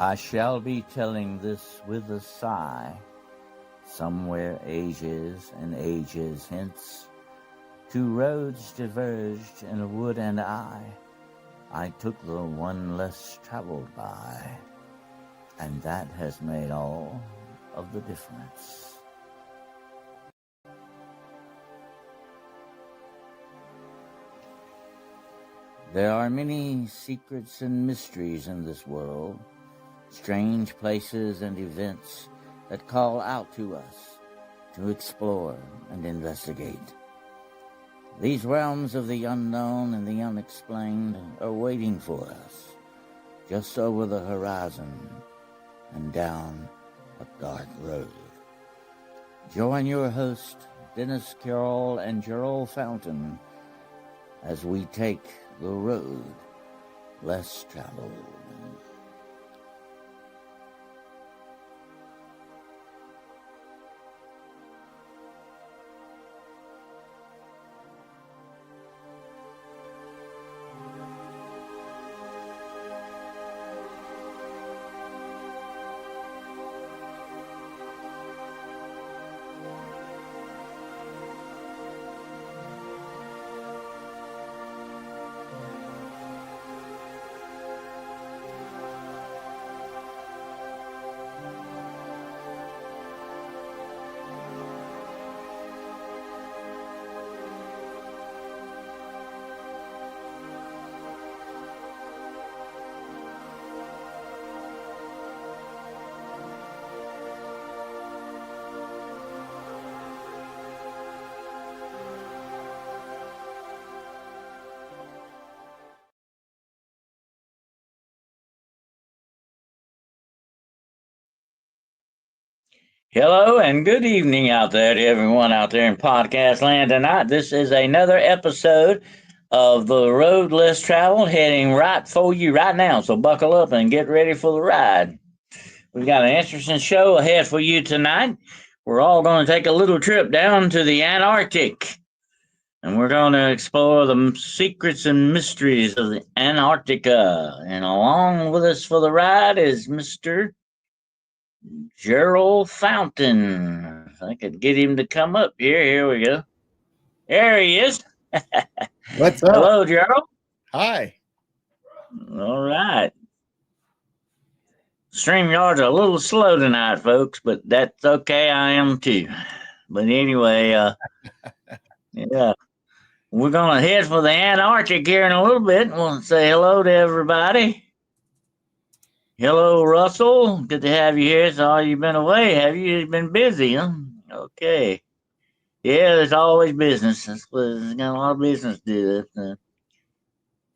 I shall be telling this with a sigh. Somewhere ages and ages hence, two roads diverged in a wood, and I took the one less traveled by, and that has made all of the difference. There are many secrets and mysteries in this world, strange places and events that call out to us to explore and investigate. These realms of the unknown and the unexplained are waiting for us just over the horizon and down a dark road. Join your host, Dennis Carroll and Gerald Fountain, as we take the road less traveled. Hello and good evening out there to everyone out there in podcast land tonight. This is another episode of The Road Less Traveled, heading right for you right now. So buckle up and get ready for the ride. We've got an interesting show ahead for you tonight. We're all going to take a little trip down to the Antarctic, and we're going to explore the secrets and mysteries of the Antarctica. And along with us for the ride is Mr. Gerald Fountain. If I could get him to come up here. Here we go. There he is. What's up? Hello, Gerald. Hi. All right. StreamYard's a little slow tonight, folks, but that's okay. I am too. But anyway, yeah, we're going to head for the Antarctic here in a little bit. I want to say hello to everybody. Hello, Russell. Good to have you here. So you've been away, have you? You've been busy, huh? Okay. Yeah, there's always business. There's got a lot of business to do.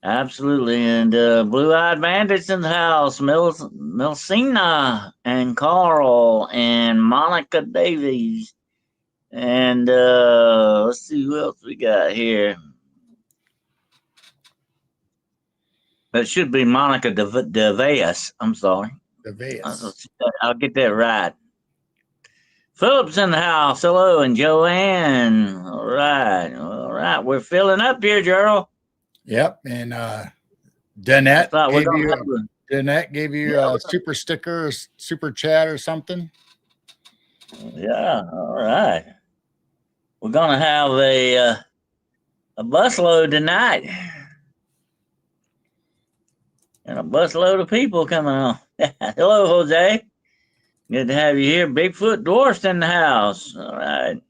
Absolutely. And Blue-Eyed Bandits in the house. Milcina and Carl and Monica Davies. And let's see who else we got here. It should be Monica DeVeas. I'm sorry. DeVeas. I'll get that right. Philip's in the house. Hello, and Joanne. All right. All right. We're filling up here, Gerald. Yep. And Danette gave you a super sticker, super chat or something. Yeah. All right. We're going to have a busload tonight. And a busload of people coming on. Hello, Jose. Good to have you here. Bigfoot Dwarfs in the house. All right.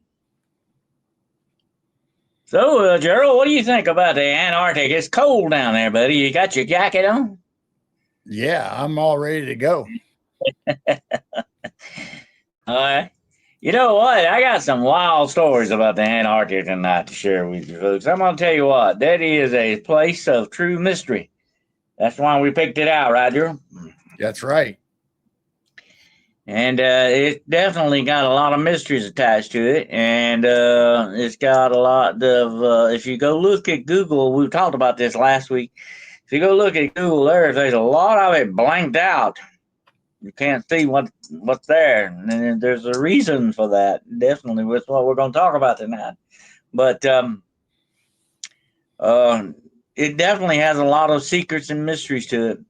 So, Gerald, what do you think about the Antarctic? It's cold down there, buddy. You got your jacket on? Yeah, I'm all ready to go. All right. You know what? I got some wild stories about the Antarctic tonight to share with you folks. I'm going to tell you what. That is a place of true mystery. That's why we picked it out, right, Gerald? That's right. And it definitely got a lot of mysteries attached to it. And it's got a lot of, if you go look at Google, we talked about this last week. If you go look at Google Earth, there's a lot of it blanked out. You can't see what's there. And there's a reason for that. Definitely with what we're going to talk about tonight. But it definitely has a lot of secrets and mysteries to it.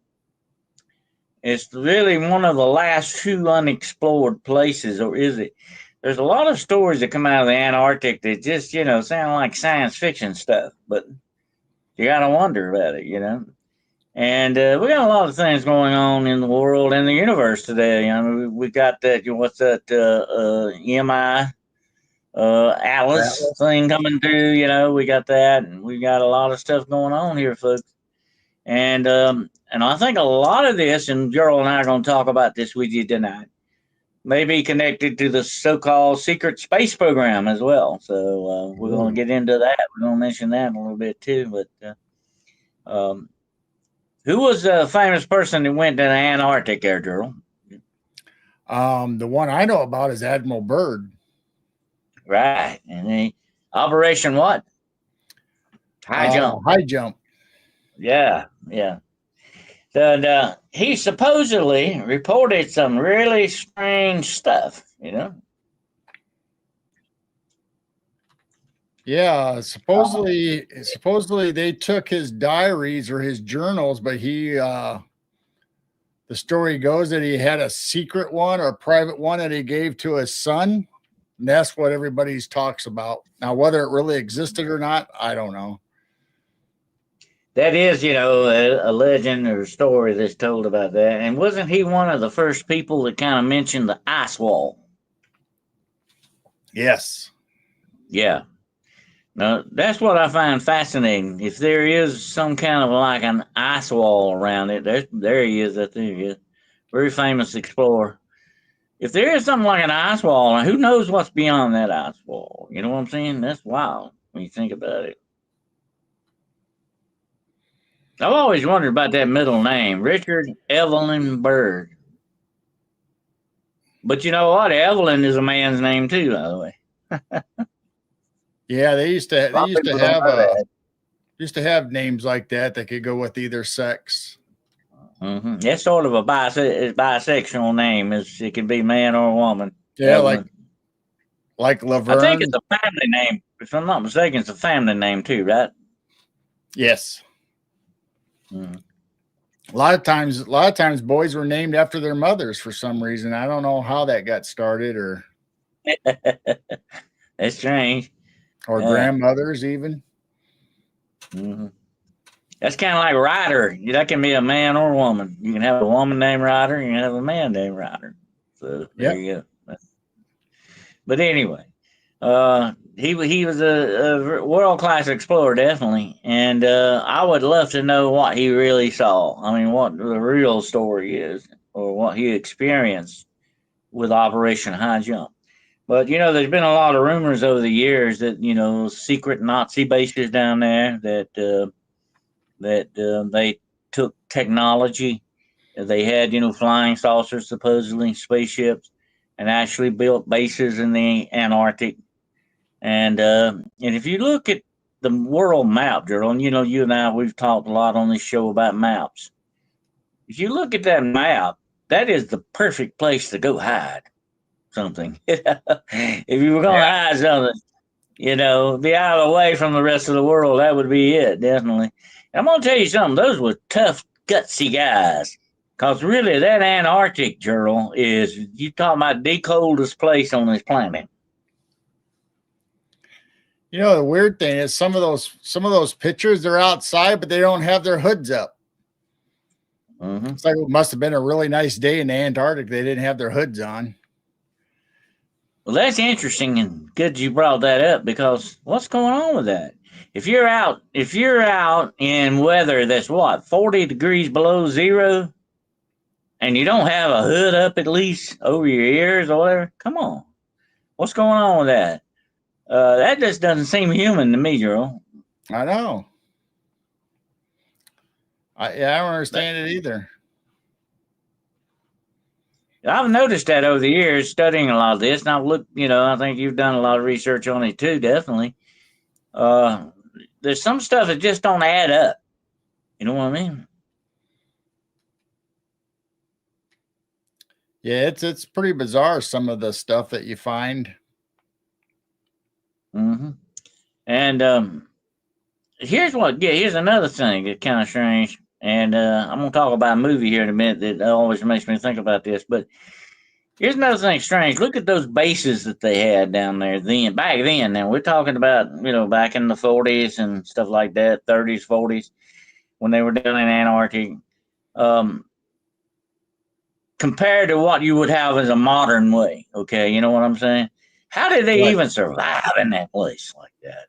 It's really one of the last few unexplored places, or is it? There's a lot of stories that come out of the Antarctic that just, sound like science fiction stuff, but you got to wonder about it. And we got a lot of things going on in the world and the universe today. I mean, we got that, what's that, MI Atlas thing coming through, we got that, and we got a lot of stuff going on here, folks. And I think a lot of this, and Gerald and I are going to talk about this with you tonight, may be connected to the so-called secret space program as well. So we're going to get into that. We're going to mention that a little bit too. But who was the famous person that went to the Antarctic there, Gerald? The one I know about is Admiral Byrd. Right. And the Operation what? High jump. High jump. Yeah. And he supposedly reported some really strange stuff, Yeah, supposedly they took his diaries or his journals, but the story goes that he had a secret one or a private one that he gave to his son. And that's what everybody talks about. Now, whether it really existed or not, I don't know. That is, a legend or a story that's told about that. And wasn't he one of the first people that kind of mentioned the ice wall? Yes. Yeah. Now, that's what I find fascinating. If there is some kind of like an ice wall around it, there he is, I think. Yeah. Very famous explorer. If there is something like an ice wall, who knows what's beyond that ice wall? You know what I'm saying? That's wild when you think about it. I've always wondered about that middle name, Richard Evelyn Byrd. But you know what? Evelyn is a man's name too, by the way. Yeah, they used to have names like that could go with either sex. Mm-hmm. That's sort of a bisexual name. It can be man or woman. Yeah, like Laverne. I think it's a family name. If I'm not mistaken, it's a family name too, right? Yes. Mm-hmm. A lot of times boys were named after their mothers for some reason. I don't know how that got started or that's strange. Or grandmothers even. Mm-hmm. That's kind of like Ryder. That can be a man or a woman. You can have a woman named Ryder, you can have a man named Ryder. So there you go. But anyway, he was a world-class explorer, definitely. And I would love to know what he really saw. I mean, what the real story is, or what he experienced with Operation High Jump. But, there's been a lot of rumors over the years that, secret Nazi bases down there, that they took technology. They had, flying saucers, supposedly, spaceships, and actually built bases in the Antarctic. And if you look at the world map, Gerald, and you and I, we've talked a lot on this show about maps. If you look at that map, that is the perfect place to go hide something. If you were going to hide something, be out of the way from the rest of the world, that would be it, definitely. And I'm going to tell you something. Those were tough, gutsy guys. Because really, that Antarctic, Gerald, you talking about the coldest place on this planet. The weird thing is some of those pictures, they're outside, but they don't have their hoods up. Mm-hmm. It's like it must have been a really nice day in the Antarctic. They didn't have their hoods on. Well, that's interesting and good you brought that up, because what's going on with that? If you're out in weather that's 40 degrees below zero, and you don't have a hood up at least over your ears or whatever, come on. What's going on with that? That just doesn't seem human to me, Gerald. I know. I don't understand it either. I've noticed that over the years, studying a lot of this, and I've looked, I think you've done a lot of research on it too, definitely. There's some stuff that just don't add up. You know what I mean? Yeah, it's pretty bizarre, some of the stuff that you find. Mm-hmm. And here's another thing that's kind of strange. And I'm going to talk about a movie here in a minute that always makes me think about this. But here's another thing strange. Look at those bases that they had down there then, back then. Now, we're talking about, back in the 40s and stuff like that, 30s, 40s, when they were down in Antarctic. Compared to what you would have as a modern way. Okay, you know what I'm saying? How did they even survive in that place like that?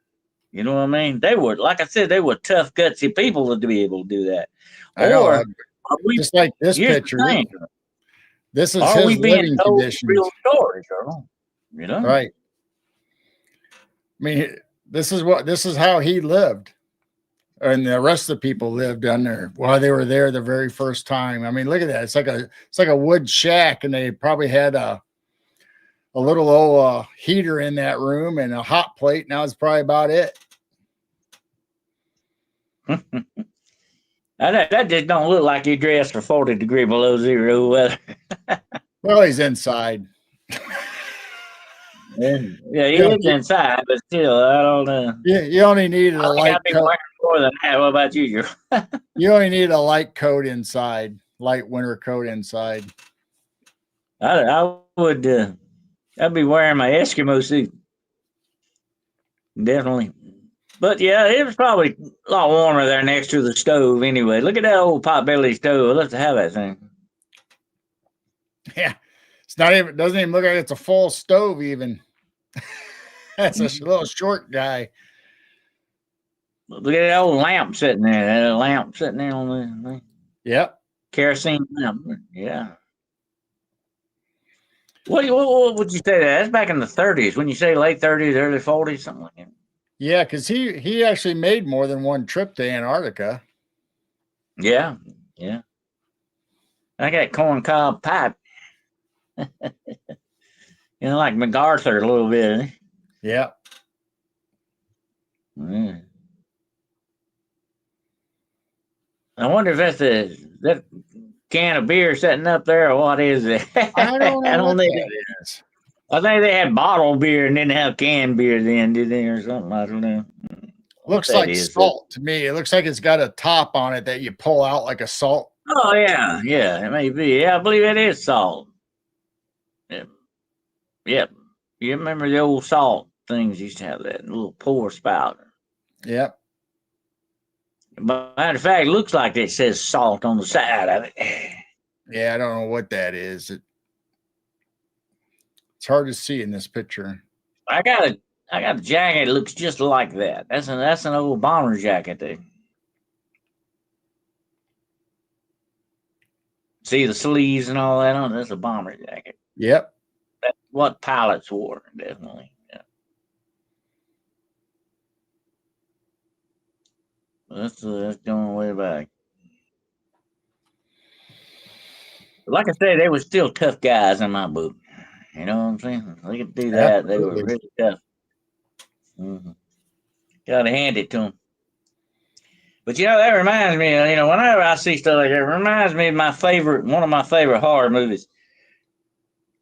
You know what I mean? They were, like I said, they were tough, gutsy people to be able to do that. I know. Just like this picture. This is his living conditions. Real stories, you know? Right. I mean, this is how he lived. And the rest of the people lived down there while they were there the very first time. I mean, look at that. It's like a wood shack, and they probably had a little old heater in that room and a hot plate. Now it's probably about it. That just don't look like he dressed for 40-degree below zero weather. Well, he's inside. Yeah, he lives inside, but still, I don't know. Yeah, you only needed a light coat. More than that. What about you? You only need a light coat inside, light winter coat inside. I would. I'd be wearing my Eskimo suit. Definitely. But yeah, it was probably a lot warmer there next to the stove anyway. Look at that old potbelly stove. I'd love to have that thing. Yeah. Doesn't even look like it's a full stove even. That's a little short guy. Look at that old lamp sitting there. That lamp sitting there on the yep. Kerosene lamp. Yeah. What would you say that? That's back in the 30s. When you say late 30s, early 40s, something like that. Yeah, because he actually made more than one trip to Antarctica. Yeah, yeah. I got corncob pipe. Like MacArthur a little bit. Eh? Yeah. Yeah. I wonder if that's that can of beer sitting up there, or what is it? I don't know what that is. I think they had bottled beer and didn't have canned beer then, did they, or something? I don't know. Looks like salt to me. It looks like it's got a top on it that you pull out like a salt. Oh, yeah. Yeah, it may be. Yeah, I believe it is salt. Yep. You remember the old salt things used to have that little pour spout. Yep. Matter of fact, it looks like it says salt on the side of it. Yeah, I don't know what that is. It's hard to see in this picture. I got a jacket that looks just like that. That's an old bomber jacket there. See the sleeves and all that on it? That's a bomber jacket. Yep. That's what pilots wore, definitely. Yeah. That's going way back. Like I said, they were still tough guys in my book. You know what I'm saying? They could do that. Absolutely. They were really tough. Mm-hmm. Got to hand it to them. But that reminds me. Whenever I see stuff like that, it reminds me of one of my favorite horror movies.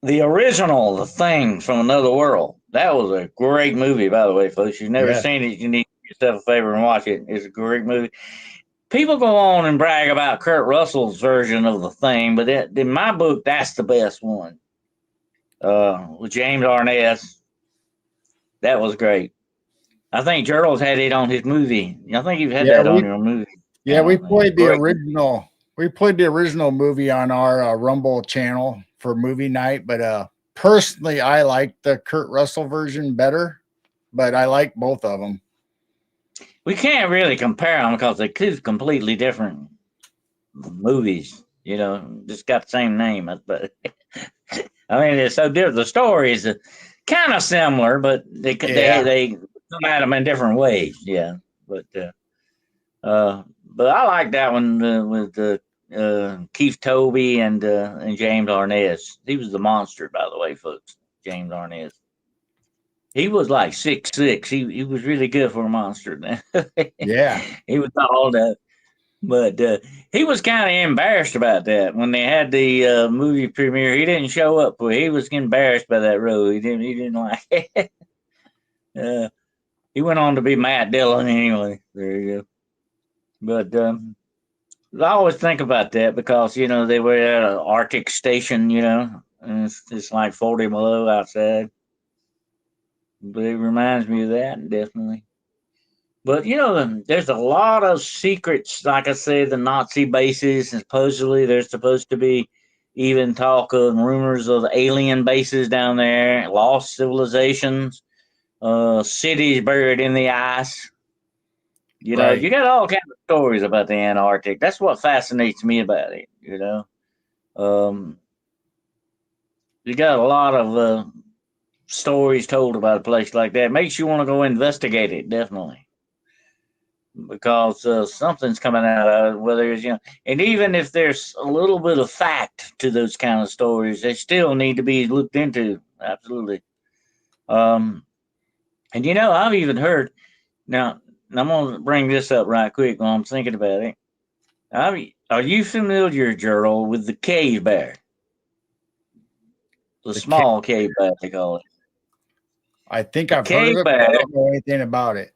The original, The Thing from Another World. That was a great movie, by the way, folks. If you've never seen it, you need to do yourself a favor and watch it. It's a great movie. People go on and brag about Kurt Russell's version of The Thing, but in my book, that's the best one. With James Arness. That was great. I think Gerald's had it on his movie. I think you've had that on your movie. Yeah, we played the original. We played the original movie on our Rumble channel for movie night. But personally, I like the Kurt Russell version better. But I like both of them. We can't really compare them because they're two completely different movies. Just got the same name, but I mean, it's so different. The story is kind of similar, but they come at them in different ways. Yeah, but I like that one with Keith Tobey and James Arness. He was the monster, by the way, folks. James Arness. He was like 6'6". He was really good for a monster. Yeah, he was all that. But he was kind of embarrassed about that when they had the movie premiere. He didn't show up. He was embarrassed by that role. He didn't like it. He went on to be Matt Dillon anyway. There you go. But I always think about that because, they were at an Arctic station, and it's like 40 below outside. But it reminds me of that, definitely. But, there's a lot of secrets. Like I said, the Nazi bases, and supposedly there's supposed to be even talk of rumors of alien bases down there, lost civilizations, cities buried in the ice. Right. You got all kinds of stories about the Antarctic. That's what fascinates me about it. Um, you got a lot of stories told about a place like that. Makes you want to go investigate it, definitely, because something's coming out of it. Whether it's and even if there's a little bit of fact to those kind of stories, they still need to be looked into. Absolutely. Um, and I've even heard now. I'm gonna bring this up right quick while I'm thinking about it. Are you familiar, Gerald, with the cave bear? The The ca- small cave bear, they call it. I think The I've heard of cave it, but bear, I don't know anything about it.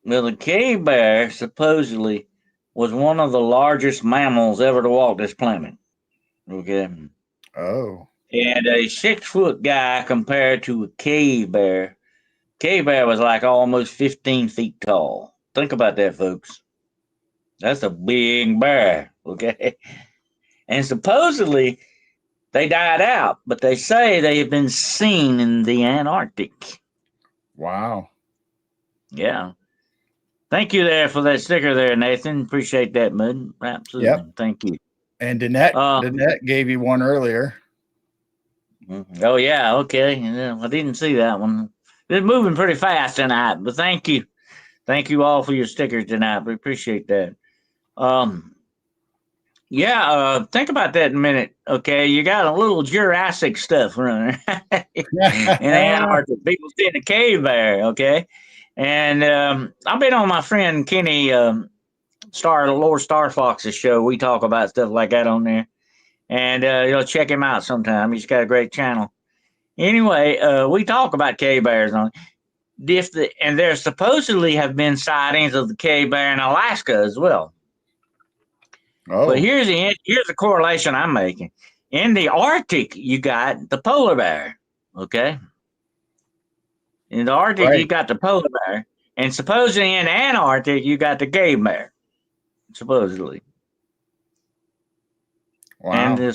well, the cave bear supposedly was one of the largest mammals ever to walk this planet. Okay. Oh, And a 6 foot guy compared to a cave bear was like almost 15 feet tall. Think about that, folks. That's a big bear. Okay. And supposedly they died out, but they say they have been seen in the Antarctic. wow. Yeah. Thank you there for that sticker there, Nathan. Appreciate that, Mud. Yep. Absolutely. Thank you. And Danette, Um, Danette gave you one earlier. oh, yeah. Okay. Yeah, I didn't see that one. It's moving pretty fast tonight, but thank you. Thank you all for your stickers tonight. We appreciate that. Um, yeah, think about that in a minute. Okay, you got a little Jurassic stuff running in Antarctica. People see the cave bear. Okay, and I've been on my friend Kenny Lord Star Fox's show. We talk about stuff like that on there, and you'll check him out sometime. He's got a great channel. Anyway, we talk about cave bears on. And there supposedly have been sightings of the cave bear in Alaska as well. But Oh, here's the correlation I'm making. In the Arctic, you got the polar bear. Okay. In the Arctic, you right. got the polar bear, and supposedly in the Antarctic, you got the cave bear. Supposedly. And Wow.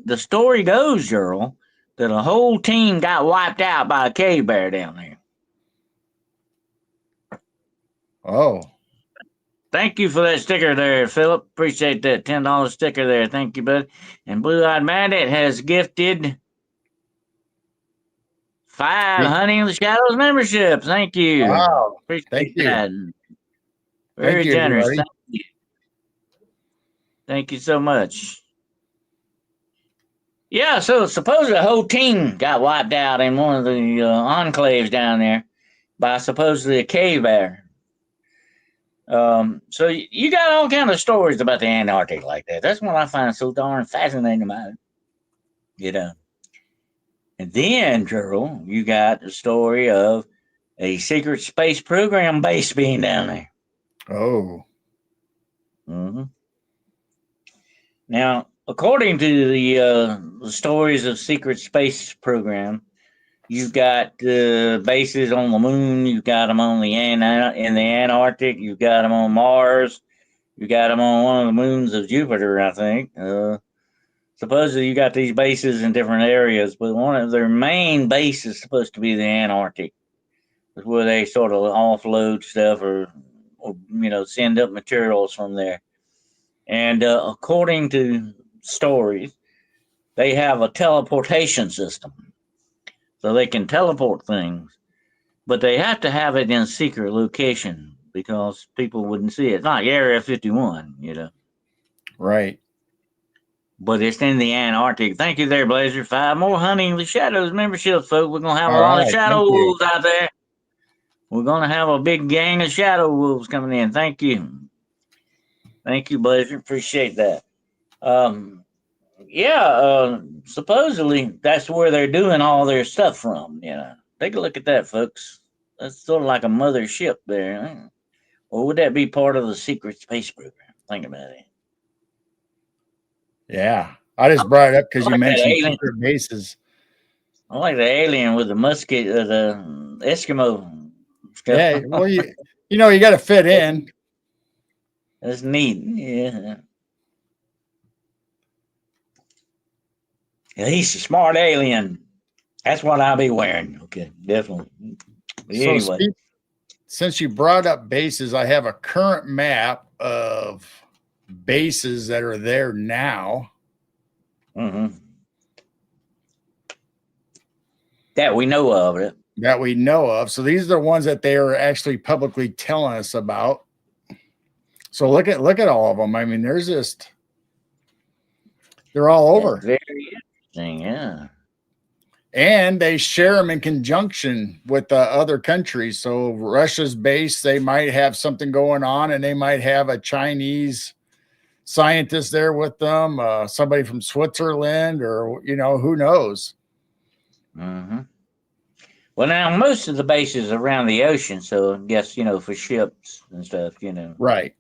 the story goes, Gerald, that a whole team got wiped out by a cave bear down there. Oh, Thank you for that sticker there, Philip. Appreciate that $10 sticker there. Thank you, bud. And Blue Eyed Bandit has gifted 5 yeah. Hunting in the Shadows membership. Thank you. Wow. Thank Appreciate you. that. Thank Very you, generous. everybody. Thank you. Thank you so much. Yeah, so suppose the whole team got wiped out in one of the enclaves down there by supposedly a cave bear. So you got all kind of stories about the Antarctic like that. That's what I find so darn fascinating about it. You know. And then, Gerald, you got the story of a secret space program base being down there. Oh, Mm-hmm. Now, according to the stories of secret space program, you've got bases on the moon. You've got them on in the Antarctic. You've got them on Mars. You got them on one of the moons of Jupiter, I think. Supposedly, you got these bases in different areas, but one of their main bases is supposed to be the Antarctic, where they sort of offload stuff or send up materials from there. And according to stories, they have a teleportation system, so they can teleport things, but they have to have it in a secret location because people wouldn't see it. It's not Area 51. right. But it's in the Antarctic. Thank you there, Blazer. 5 more Hunting the Shadows memberships, folks. We're going to have a All lot of right. shadow Thank you. wolves out there. We're going to have a big gang of shadow wolves coming in. Thank you. Thank you, Blazer. Appreciate that. Um, supposedly that's where they're doing all their stuff from. Take a look at that, folks. That's sort of like a mother ship there. Or would that be part of the secret space program? Think about it. Yeah. I just brought it up because I you like that mentioned alien. secret bases. I like the alien with the musket, the Eskimo stuff. Yeah. Well, you know, you got to fit in. That's neat. Yeah. Yeah, he's a smart alien. That's what I'll be wearing. Okay, definitely. But So, anyway. since you brought up bases, I have a current map of bases that are there now. Mm-hmm. That we know of it. That we know of. So these are the ones that they are actually publicly telling us about. So look at all of them. I mean, they're all over. That's very interesting. Yeah. And they share them in conjunction with the other countries. So Russia's base, they might have something going on, and they might have a Chinese scientist there with them, somebody from Switzerland, or who knows. Mm-hmm. Well, now most of the bases are around the ocean, so I guess for ships and stuff, Right.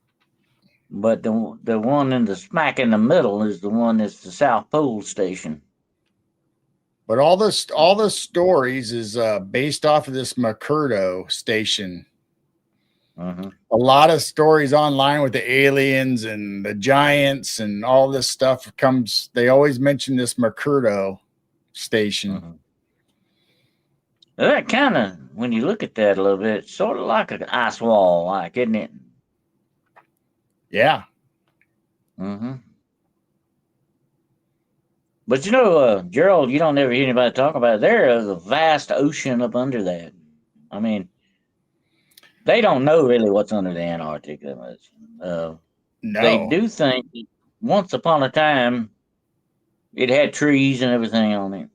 But the one in the smack in the middle is the one that's the South Pole station. But all the stories is based off of this McCurdo station. Mm-hmm. A lot of stories online with the aliens and the giants and all this stuff comes. They always mention this McCurdo station. Mm-hmm. Well, that kind of, when you look at that a little bit, it's sort of like an ice wall, like, isn't it? Yeah. Mm-hmm. But Gerald, you don't ever hear anybody talk about it. There is a vast ocean up under that. I mean, they don't know really what's under the Antarctic that much. No. They do think that once upon a time it had trees and everything on it.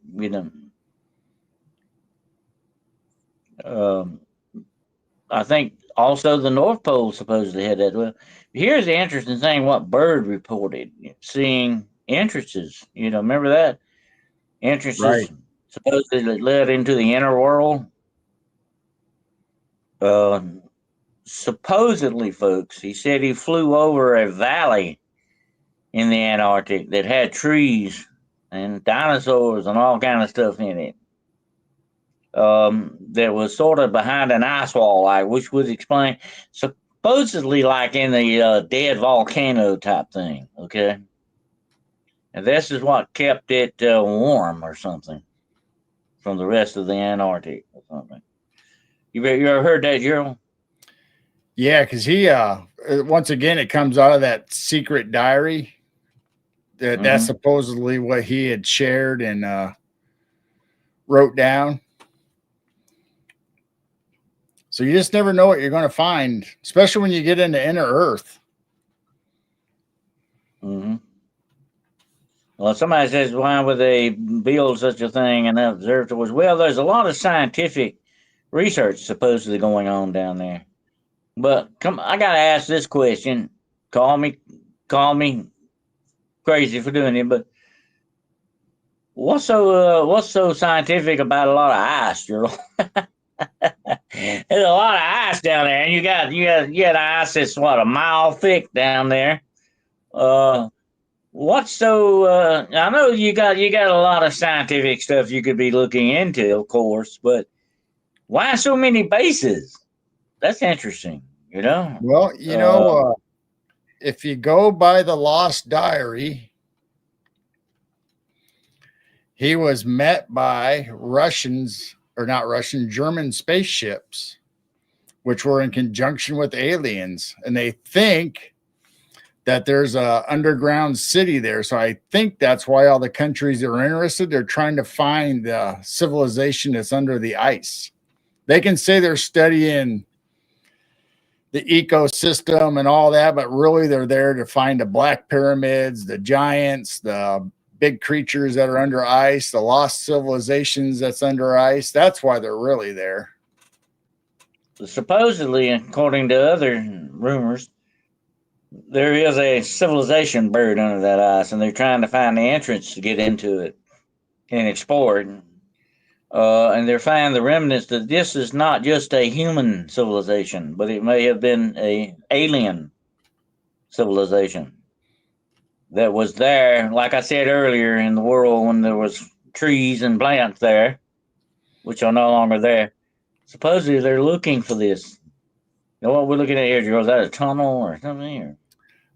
I think also the North Pole supposedly had that. Well, here's the interesting thing: what Byrd reported, seeing entrances. Remember that entrances Right. supposedly led into the inner world. Supposedly, folks, he said he flew over a valley in the Antarctic that had trees and dinosaurs and all kind of stuff in it. That was sort of behind an ice wall, which would explain supposedly like in the dead volcano type thing. Okay, and this is what kept it warm or something from the rest of the Antarctic or something. You ever heard that, Gerald? Yeah, because he once again it comes out of that secret diary. That's supposedly what he had shared and wrote down. So you just never know what you're going to find, especially when you get into inner Earth. Mm-hmm. Well, somebody says, why would they build such a thing and observatories? Well, there's a lot of scientific research supposedly going on down there. But I got to ask this question. Call me crazy for doing it, but what's so scientific about a lot of ice, Gerald? There's a lot of ice down there, and you got ice that's a mile thick down there. What's so? I know you got a lot of scientific stuff you could be looking into, of course, but why so many bases? That's interesting. Well, if you go by the Lost Diary, he was met by German spaceships, which were in conjunction with aliens, and they think that there's a underground city there. So I think that's why all the countries are interested. They're trying to find the civilization that's under the ice. They can say they're studying the ecosystem and all that, but really they're there to find the black pyramids, the giants, the big creatures that are under ice, the lost civilizations that's under ice. That's why they're really there. Supposedly, according to other rumors, there is a civilization buried under that ice, and they're trying to find the entrance to get into it and explore it. And they're finding the remnants that this is not just a human civilization, but it may have been a alien civilization that was there, like I said earlier, in the world when there was trees and plants there, which are no longer there. Supposedly they're looking for this. You know what we're looking at here, Joe? Is that a tunnel or something? Or?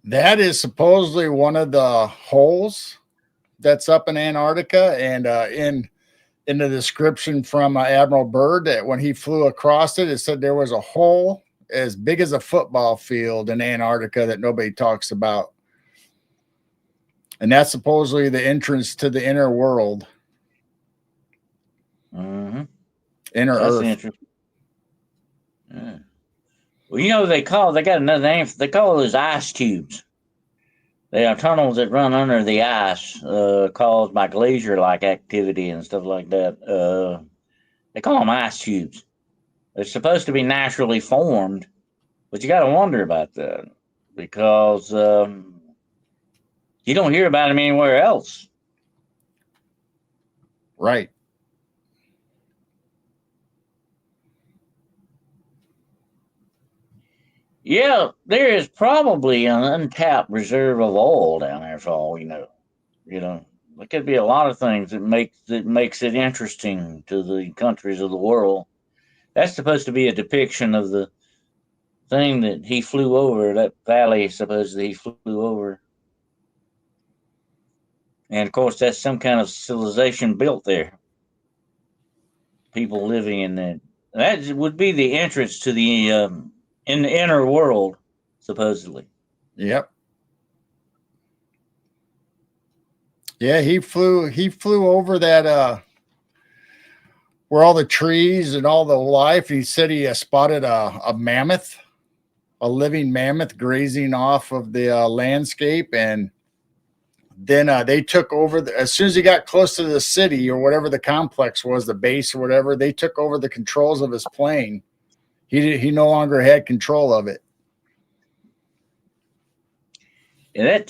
That is supposedly one of the holes that's up in Antarctica, and in the description from Admiral Byrd, that when he flew across it, it said there was a hole as big as a football field in Antarctica that nobody talks about. And that's supposedly the entrance to the inner world. Mm-hmm. Inner That's Earth. interesting. Yeah. Well, you know, they got another name. They call those ice tubes. They are tunnels that run under the ice, caused by glacier-like activity and stuff like that. They call them ice tubes. They're supposed to be naturally formed, but you got to wonder about that because you don't hear about them anywhere else. Right. Yeah, there is probably an untapped reserve of oil down there for all we know. You know, there could be a lot of things that makes it interesting to the countries of the world. That's supposed to be a depiction of the thing that he flew over, that valley supposedly he flew over. And of course, that's some kind of civilization built there. People living in that. That would be the entrance to the in the inner world, supposedly. Yep. Yeah, he flew over that where all the trees and all the life. He said he spotted a mammoth, a living mammoth grazing off of the landscape. And then they took over as soon as he got close to the city or whatever the complex was, the base or whatever, they took over the controls of his plane. He no longer had control of it. And that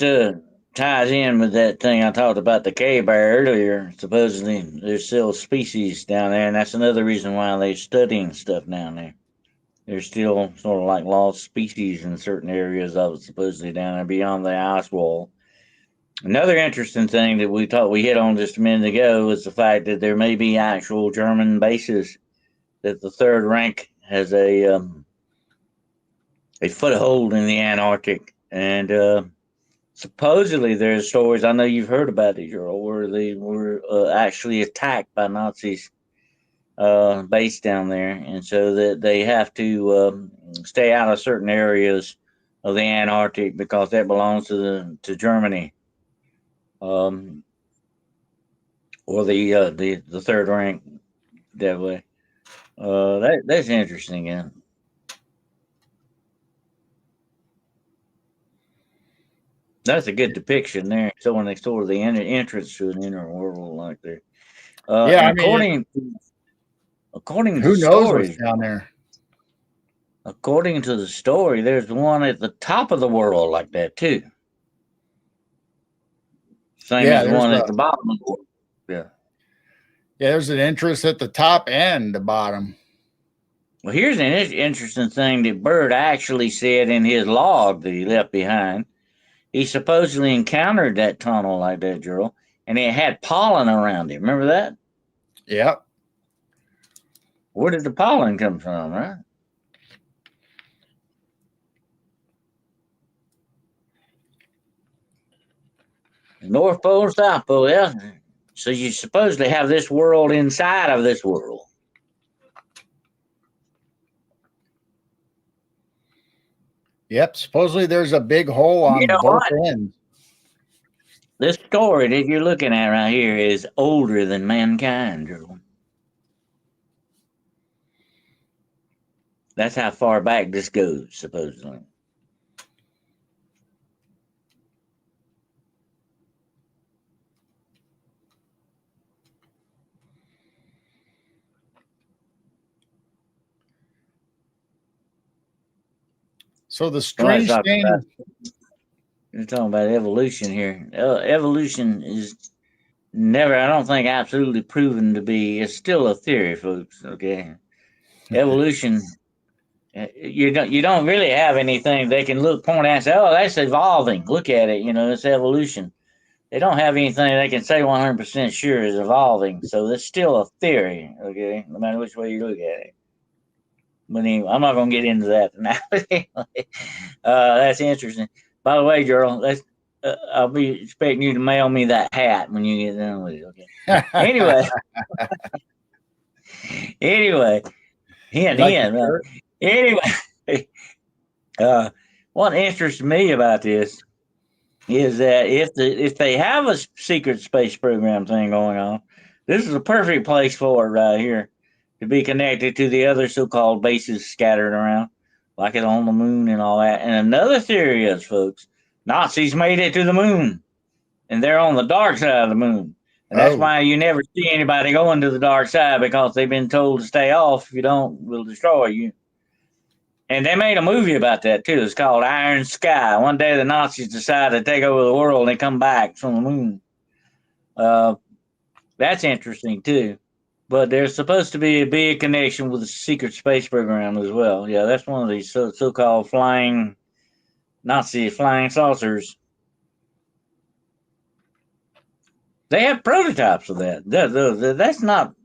ties in with that thing I talked about, the cave bear earlier. Supposedly there's still species down there, and that's another reason why they're studying stuff down there. There's still sort of like lost species in certain areas of it, supposedly down there beyond the ice wall. Another interesting thing that we hit on just a minute ago was the fact that there may be actual German bases, that the third rank has a foothold in the Antarctic, and supposedly there's stories, I know you've heard about it, Earl, where they were actually attacked by Nazis based down there, and so that they have to stay out of certain areas of the Antarctic because that belongs to Germany. Or the third rank that way. That's interesting, yeah. That's a good depiction there. Someone next door, the entrance to an inner world like there. Yeah, and I mean, according to who knows what's stories, down there? according to the story, there's one at the top of the world like that too. Same Yeah, as the one at the bottom of the world. Yeah. Yeah, there's an entrance at the top and the bottom. Well, here's an interesting thing that Byrd actually said in his log that he left behind. He supposedly encountered that tunnel like that, Gerald, and it had pollen around it. Remember that? Yep. Where did the pollen come from, right? North Pole, South Pole, yeah. So you supposedly have this world inside of this world. Yep. Supposedly there's a big hole on both ends. This story that you're looking at right here is older than mankind, Gerald. That's how far back this goes, supposedly. So the strange thing. You're talking about evolution here. Evolution is never, I don't think, absolutely proven to be. It's still a theory, folks. Okay, evolution You don't really have anything they can point at and say, oh, that's evolving. Look at it, it's evolution. They don't have anything they can say 100% sure is evolving. So it's still a theory, okay, no matter which way you look at it. But anyway, I'm not going to get into that now. That's interesting. By the way, Gerald, I'll be expecting you to mail me that hat when you get done with it, okay? Anyway. Anyway, right? Anyway, what interests me about this is that if they have a secret space program thing going on, this is a perfect place for it right here to be connected to the other so-called bases scattered around, like it on the moon and all that. And another theory is, folks, Nazis made it to the moon, and they're on the dark side of the moon. And that's why you never see anybody going to the dark side, because they've been told to stay off. If you don't, we'll destroy you. And they made a movie about that too. It's called Iron Sky. One day the Nazis decide to take over the world and they come back from the moon. That's interesting too. But there's supposed to be a big connection with the secret space program as well. Yeah, that's one of these so-called flying Nazi flying saucers. They have prototypes of that.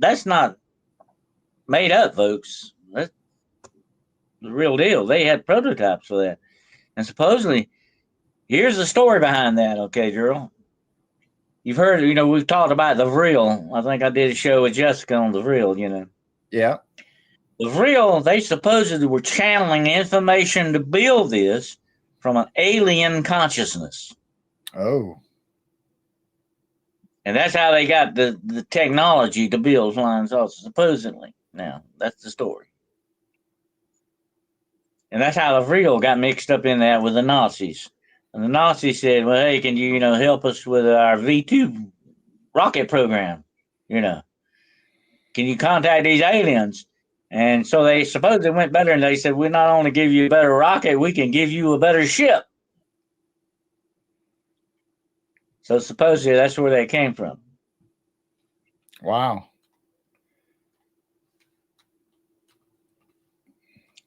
That's not made up, folks. That's the real deal. They had prototypes for that. And supposedly, here's the story behind that, okay, Gerald? You've heard, we've talked about the Vril. I think I did a show with Jessica on the Vril, Yeah. The Vril, they supposedly were channeling information to build this from an alien consciousness. Oh. And that's how they got the technology to build flying saucers, supposedly. Now, that's the story. And that's how the Vril got mixed up in that with the Nazis. And the Nazis said, well, hey, can you, help us with our V2 rocket program? Can you contact these aliens? And so they supposedly went better, and they said, we not only give you a better rocket, we can give you a better ship. So supposedly that's where they came from. Wow.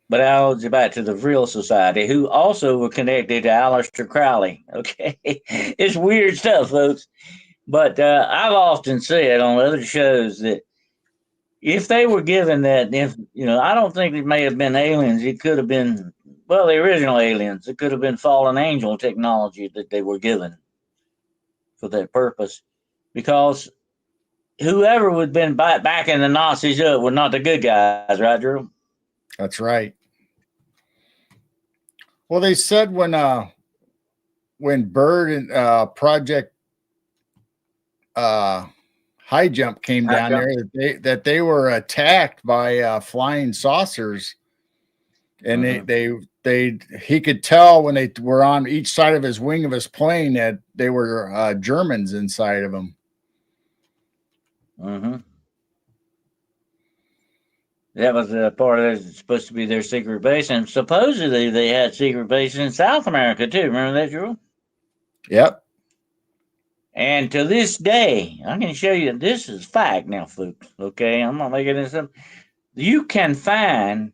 But I'll go back to the Vril Society, who also were connected to Aleister Crowley. Okay, it's weird stuff, folks. But I've often said on other shows that if they were given that, I don't think it may have been aliens. It could have been, the original aliens. It could have been fallen angel technology that they were given for that purpose, because whoever would have been backing the Nazis up were not the good guys, right, Drew? That's right. Well, they said when Byrd and Project High Jump came down there, that they were attacked by flying saucers, and he could tell when they were on each side of his wing of his plane that they were Germans inside of them. Mm-hmm. That was a part of it. Supposed to be their secret base, and supposedly they had secret bases in South America too. Remember that, Drew? Yep. And to this day, I can show you. This is fact now, folks. Okay, I'm not making this up. You can find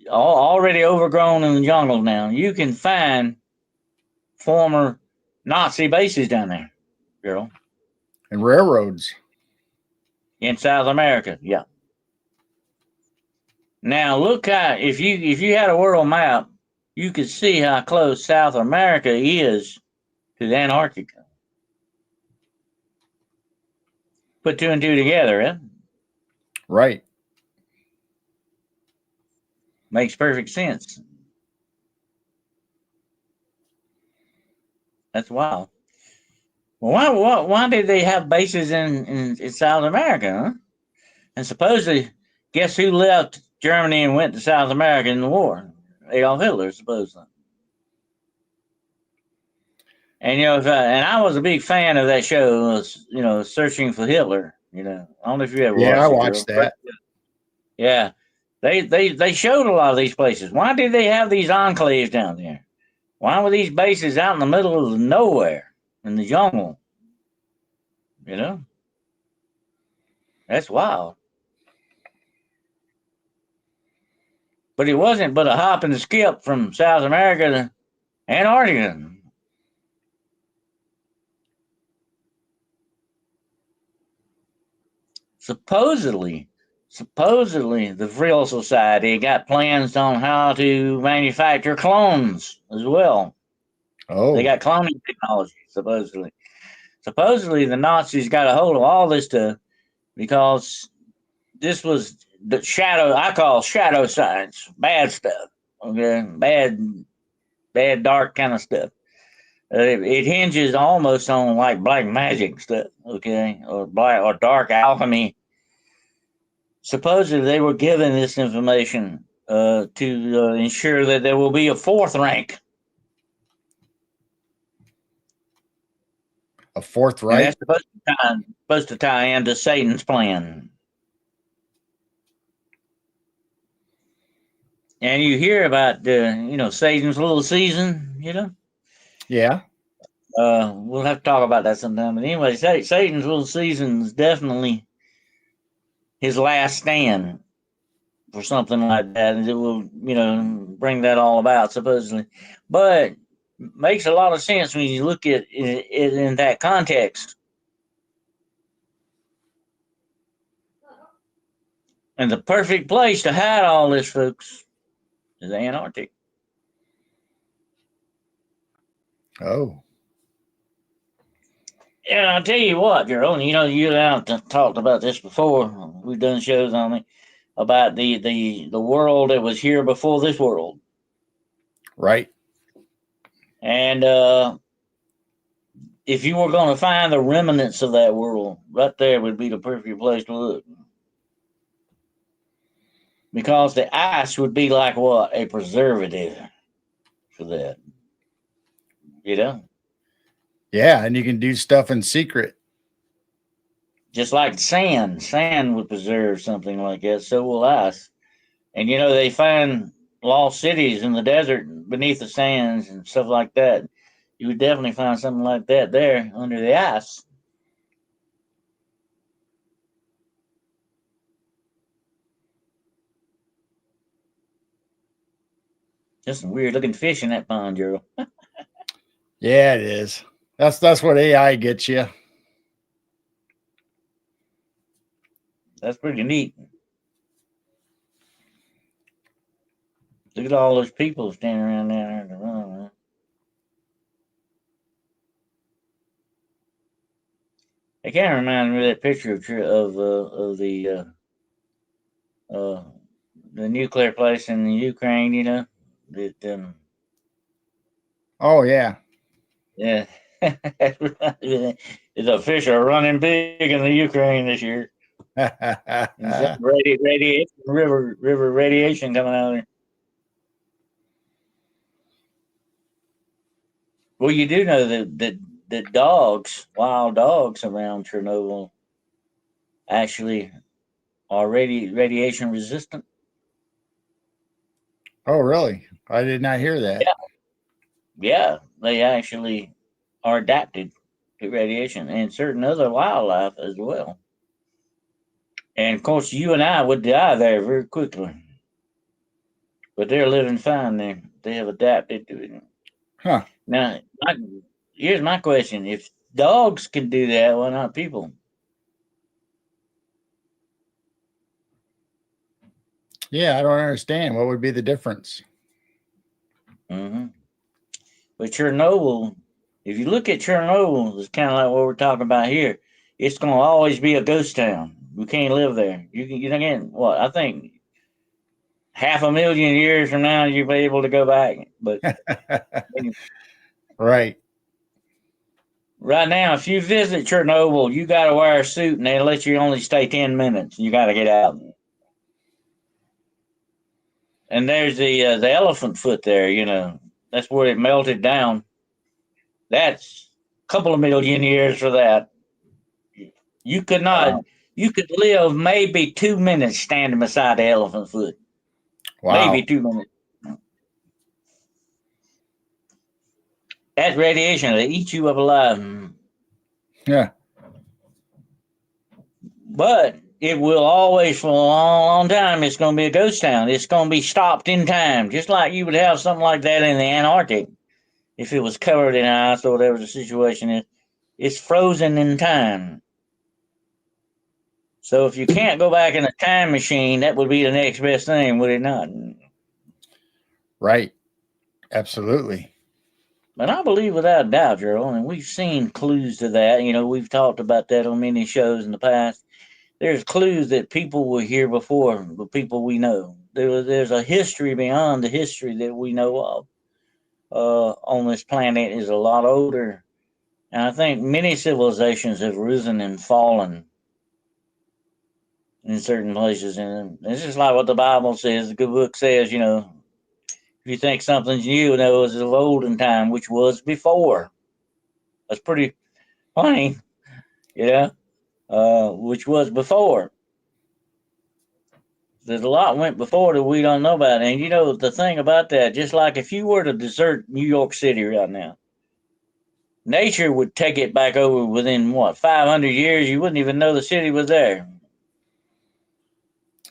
already overgrown in the jungle now. You can find former Nazi bases down there, Gerald. And railroads in South America. Yeah. Now look how if you had a world map, you could see how close South America is to Antarctica. Put two and two together, eh? Right. Makes perfect sense. That's wild. Well, why did they have bases in South America, huh? And supposedly, guess who left Germany and went to South America in the war? Adolf Hitler, supposedly. And and I was a big fan of that show, Searching for Hitler. I don't know if you ever watched it. Yeah, I watched that. Yeah. They showed a lot of these places. Why did they have these enclaves down there? Why were these bases out in the middle of nowhere in the jungle? That's wild. But it wasn't but a hop and a skip from South America to Antarctica. Supposedly, the Frill Society got plans on how to manufacture clones as well. They Oh, got cloning technology, supposedly. Supposedly, the Nazis got a hold of all this stuff because this was the shadow, I call shadow science, bad stuff. Okay, bad, dark kind of stuff. It hinges almost on like black magic stuff, okay, or black or dark alchemy. Supposedly, they were given this information to ensure that there will be a fourth rank, a fourth and Reich? that's supposed to tie into Satan's plan. And you hear about Satan's little season. Yeah. We'll have to talk about that sometime. But anyway, Satan's little season is definitely his last stand for something like that, and it will, bring that all about supposedly. But makes a lot of sense when you look at it in that context. And the perfect place to hide all this, folks, is Antarctic. Oh. And I'll tell you what, Gerald, you and I have talked about this before. We've done shows on it about the world that was here before this world. Right. And if you were going to find the remnants of that world, right there would be the perfect place to look. Because the ice would be like what? A preservative for that. You know? Yeah, and you can do stuff in secret. Just like sand. Sand would preserve something like that. So will ice. And they find lost cities in the desert beneath the sands and stuff like that. You would definitely find something like that there under the ice. Just some weird looking fish in that pond, Gerald. Yeah, it is. That's what AI gets you. That's pretty neat. Look at all those people standing around there. It kind of reminds me of that picture of the nuclear place in the Ukraine. That Oh yeah. yeah, the fish are running big in the Ukraine this year. Radiation, river radiation coming out of there. Well, you do know that dogs, wild dogs around Chernobyl, actually are radiation resistant. Oh really? I did not hear that. Yeah, yeah, they actually are adapted to radiation and certain other wildlife as well. And of course, you and I would die there very quickly, but they're living fine there. They have adapted to it. Huh. Now, here's my question: if dogs can do that, why not people? Yeah, I don't understand. What would be the difference? Mm-hmm. But Chernobyl, if you look at Chernobyl, it's kind of like what we're talking about here. It's going to always be a ghost town. We can't live there. You can't. What I think 500,000 years from now, you'll be able to go back. But Right. right now, if you visit Chernobyl, you got to wear a suit, and they let you only stay 10 minutes. You got to get out. And there's the elephant foot there. That's where it melted down. That's a couple of million years for that. You could not. Wow. You could live maybe 2 minutes standing beside the elephant foot. Maybe Wow. 2 minutes. That's radiation. They eat you up alive. Yeah. But it will always, for a long, long time, it's going to be a ghost town. It's going to be stopped in time, just like you would have something like that in the Antarctic if it was covered in ice or whatever the situation is. It's frozen in time. So if you can't go back in a time machine, that would be the next best thing, would it not? Right. Absolutely. But I believe without a doubt, Gerald, and we've seen clues to that. You know, we've talked about that on many shows in the past. There's clues that people were here before, the people we know. There's a history beyond the history that we know of. On this planet is a lot older, and I think many civilizations have risen and fallen in certain places. And it's just like what the Bible says. The good book says, you know, if you think something's new, it was of olden time, which was before. That's pretty plain, yeah. Which was before. There's a lot went before that we don't know about. And you know, the thing about that, just like if you were to desert New York City right now, nature would take it back over within what, 500 years? You wouldn't even know the city was there.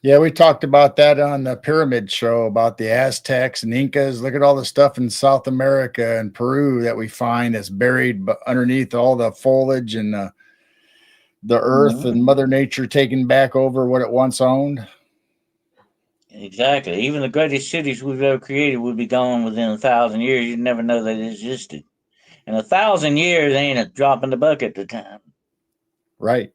Yeah, we talked about that on the pyramid show about the Aztecs and Incas. Look at all the stuff in South America and Peru that we find that's buried underneath all the foliage and the earth and Mother Nature taking back over what it once owned. Exactly. Even the greatest cities we've ever created would be gone within 1,000 years. You'd never know they existed. And 1,000 years ain't a drop in the bucket at the time. Right.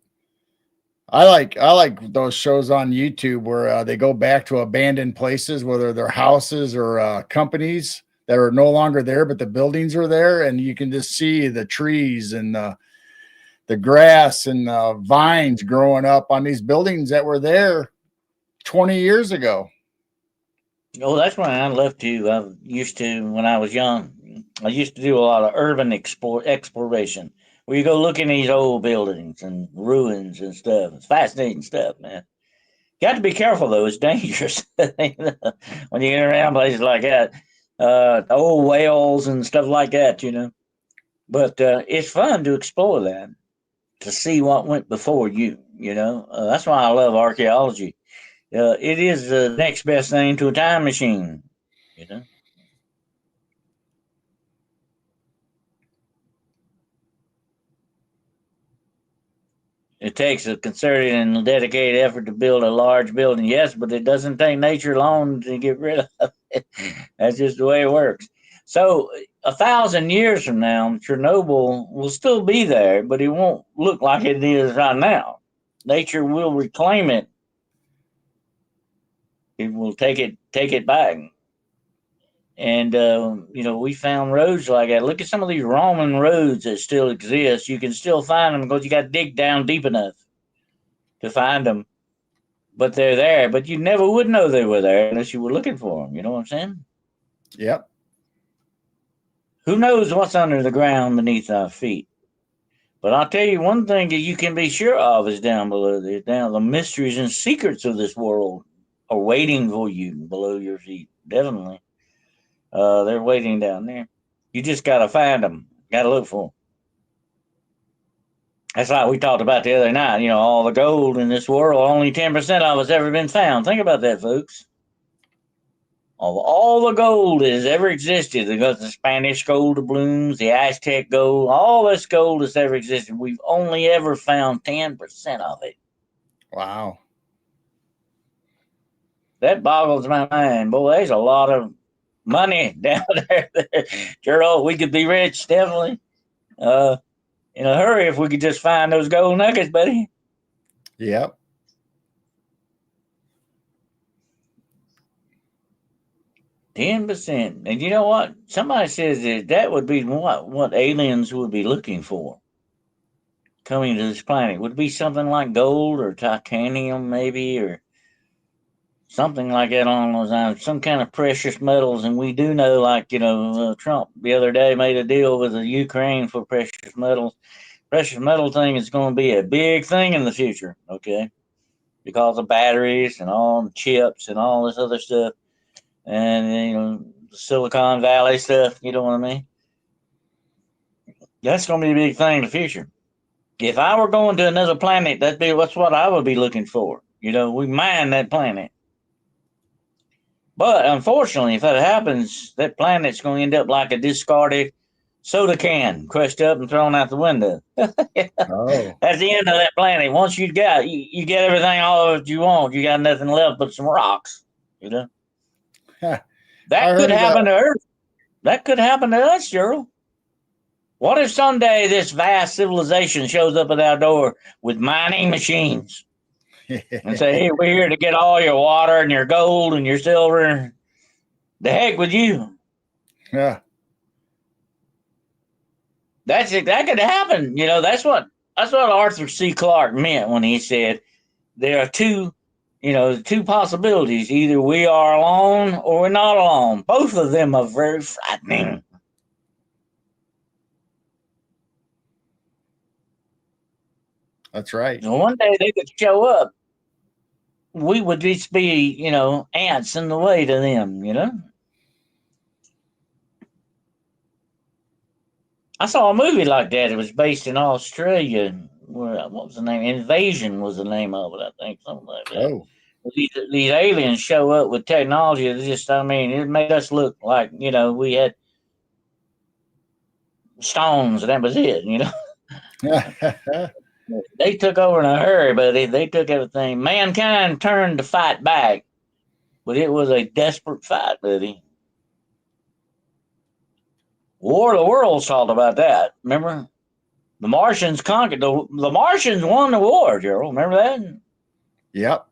I like those shows on YouTube where they go back to abandoned places, whether they're houses or companies that are no longer there, but the buildings are there, and you can just see the trees and the grass and vines growing up on these buildings that were there 20 years ago. Oh, that's what I love to. I used to, when I was young, I used to do a lot of urban exploration where you go look in these old buildings and ruins and stuff. It's fascinating stuff, man. You got to be careful, though. It's dangerous when you get around places like that. Old whales and stuff like that, you know. But it's fun to explore that, to see what went before you, you know. That's why I love archaeology. It is the next best thing to a time machine, you know. It takes a concerted and dedicated effort to build a large building, yes, but it doesn't take nature long to get rid of it. That's just the way it works. So 1,000 years from now, Chernobyl will still be there, but it won't look like it is right now. Nature will reclaim it. It will take it back. And you know, we found roads like that. Look at some of these Roman roads that still exist. You can still find them because you got to dig down deep enough to find them. But they're there. But you never would know they were there unless you were looking for them. You know what I'm saying? Yep. Who knows what's under the ground beneath our feet? But I'll tell you one thing that you can be sure of is down below there. Down the mysteries and secrets of this world are waiting for you below your feet. Definitely. They're waiting down there. You just got to find them. Got to look for them. That's like we talked about the other night. You know, all the gold in this world, only 10% of it's ever been found. Think about that, folks. Of all the gold that has ever existed, the Spanish gold doubloons, the Aztec gold, all this gold that's ever existed, we've only ever found 10% of it. Wow. That boggles my mind. Boy, there's a lot of money down there. Gerald, we could be rich, definitely. In a hurry if we could just find those gold nuggets, buddy. Yep. 10%. And you know what? Somebody says that would be what aliens would be looking for coming to this planet. Would it be something like gold or titanium, maybe, or something like that along those lines, some kind of precious metals. And we do know, like, you know, Trump the other day made a deal with the Ukraine for precious metals. Precious metal thing is going to be a big thing in the future, okay? Because of batteries and all the chips and all this other stuff. And, you know, the Silicon Valley stuff, you know what I mean? That's going to be a big thing in the future. if I were going to another planet, that's what I would be looking for. You know, we mine that planet. But unfortunately, if that happens, that planet's going to end up like a discarded soda can, crushed up and thrown out the window. Oh, That's the end of that planet. Once you get everything all that you want, you got nothing left but some rocks. You know, I that could heard happen to Earth. That could happen to us, Gerald. What if someday this vast civilization shows up at our door with mining machines and say, "Hey, we're here to get all your water and your gold and your silver. The heck with you." Yeah. That could happen. You know, that's what Arthur C. Clarke meant when he said there are two possibilities. Either we are alone or we're not alone. Both of them are very frightening. That's right. So one day they could show up. We would just be, ants in the way to them, I saw a movie like that. It was based in Australia. What was the name? Invasion was the name of it, I think, something like that. Oh, These aliens show up with technology that it made us look like, we had stones and that was it, They took over in a hurry, buddy. They took everything. Mankind turned to fight back, but it was a desperate fight, buddy. War of the Worlds talked about that. Remember? The Martians conquered the Martians won the war, Gerald. Remember that? Yep.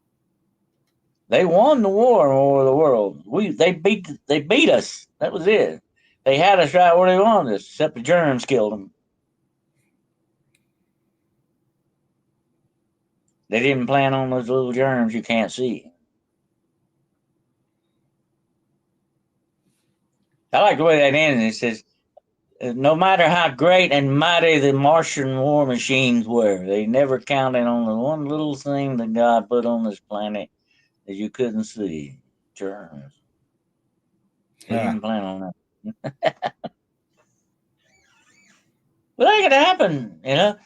They won the war of the world. They beat us. That was it. They had us right where they wanted us, except the germs killed them. They didn't plan on those little germs you can't see. I like the way that ended. It says, no matter how great and mighty the Martian war machines were, they never counted on the one little thing that God put on this planet that you couldn't see. Germs. They didn't plan on that. Well, that could happen, and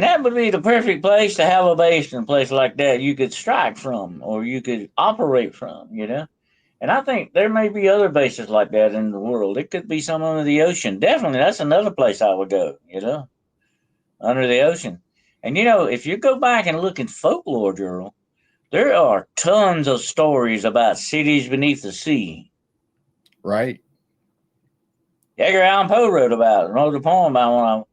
that would be the perfect place to have a base in a place like that you could strike from or you could operate from, And I think there may be other bases like that in the world. It could be some under the ocean. Definitely, that's another place I would go, under the ocean. And, if you go back and look in folklore, Gerald, there are tons of stories about cities beneath the sea. Right. Edgar Allan Poe wrote a poem about one of them.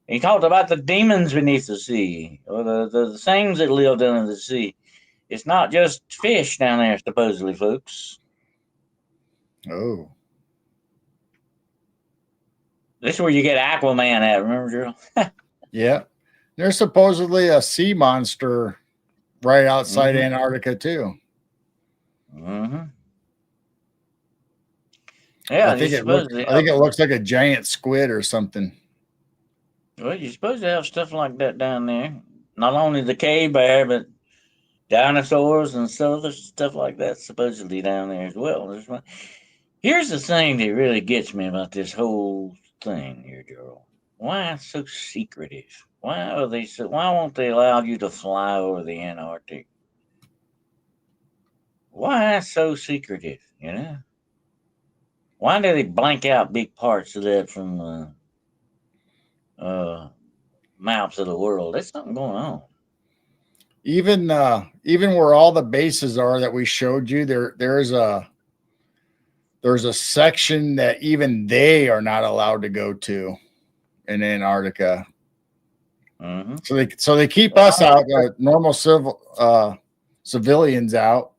He talked about the demons beneath the sea, or the things that lived under the sea. It's not just fish down there, supposedly, folks. Oh. This is where you get Aquaman at, remember, Gerald? Yeah. There's supposedly a sea monster right outside Antarctica, too. Mm-hmm. Yeah, I think it looks like a giant squid or something. Well, you're supposed to have stuff like that down there. Not only the cave bear, but dinosaurs and other stuff like that supposedly down there as well. Here's the thing that really gets me about this whole thing here, Gerald. Why so secretive? Why won't they allow you to fly over the Antarctic? Why so secretive, Why do they blank out big parts of that from the maps of the world? There's something going on. Even where all the bases are that we showed you, there's a section that even they are not allowed to go to in Antarctica. Mm-hmm. So they keep us out, normal civilians out.